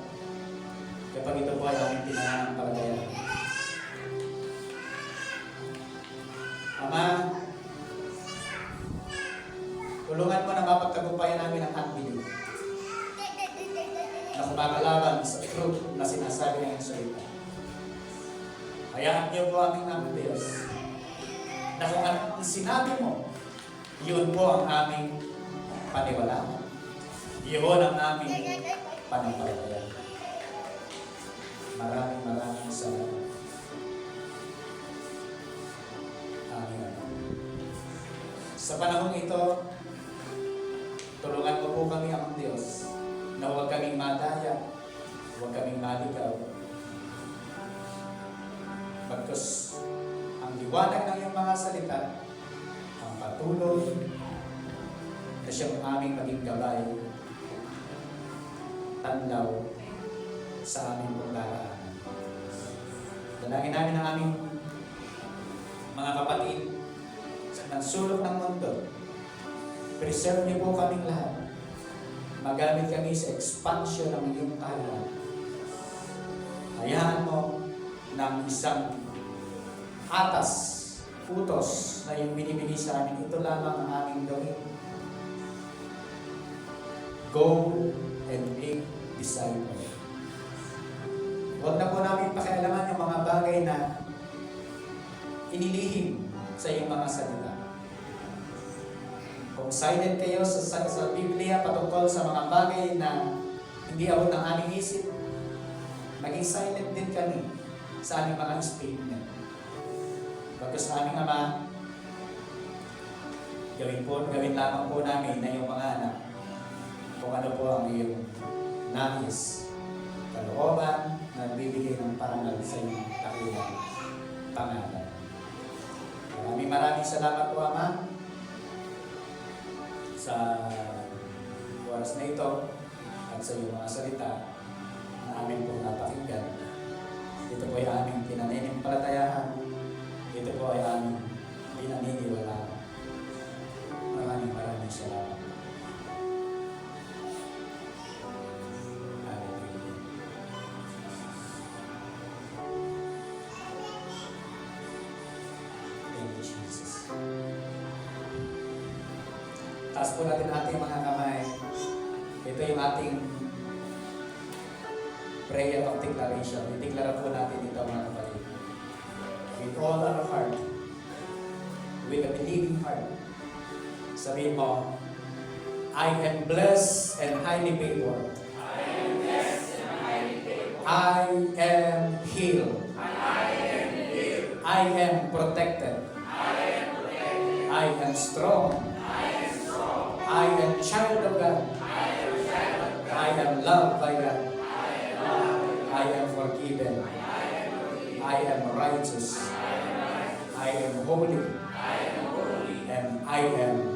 kapag ito po ay aming pinananampalataya. Ama, tulungan mo na mapagtagumpayan namin ang unbelief na kumakalaban sa truth na sinasabi ng iyong salita. Hayaan niyo po aming Diyos na kung ano ang sinabi mo Yun po ang aming paniwalaan. Yun ang aming panampalataya. Maraming salamat. Amen. Sa panahon ito, tulungan mo po kami ang Diyos na huwag kaming madaya, huwag kaming maligaw. Bagkus ang liwanag ng iyong mga salita, ang patuloy na siyang aming maging gabay, tanlaw sa aming pagdaraanan. Dalangin namin ang aming mga kapatid sa sulok ng mundo. Preserve niyo po kaming lahat. Magamit kami sa expansion ng iyong kaharian. Hayaan mo ng isang atas, utos na yung binibigay sa amin. Ito lamang ang aming gawin. Go and make disciples. Huwag na po namin pakialaman yung mga bagay na inilihim sa iyong mga salita. Kung silent kayo sa Biblia patungkol sa mga bagay na hindi abot ng aming isip, maging silent din kami sa aming mga statement. Pagkas sa aming Ama, gawin lamang po namin na yung mga anak kung ano po ang iyong nais, kalooban na bibigay ng parangal sa iyong kakilang pangalan. Maraming salamat po, Ama, sa oras na ito at sa iyong mga salita na amin pong napakinggan. Ito po ay aming pinaninimpalatayahan. Ito po ay aming pinaniniwalaan. Maraming salamat. Hallelujah. Thank you, Jesus. Taas po natin ating mga kamay. Ito yung ating prayer of declaration. Ideklara po natin ito, mga kapatid. With all our heart, with a believing heart, sabihin mo, I am blessed and highly favored. I am blessed and highly favored. I am healed. I am healed. I am protected. I am protected. I am strong. I am strong. I am child of God. I am child of God. I am loved by God. I am loved. I am forgiven. I am forgiven. I am righteous. I am righteous. I am holy. I am holy. And I am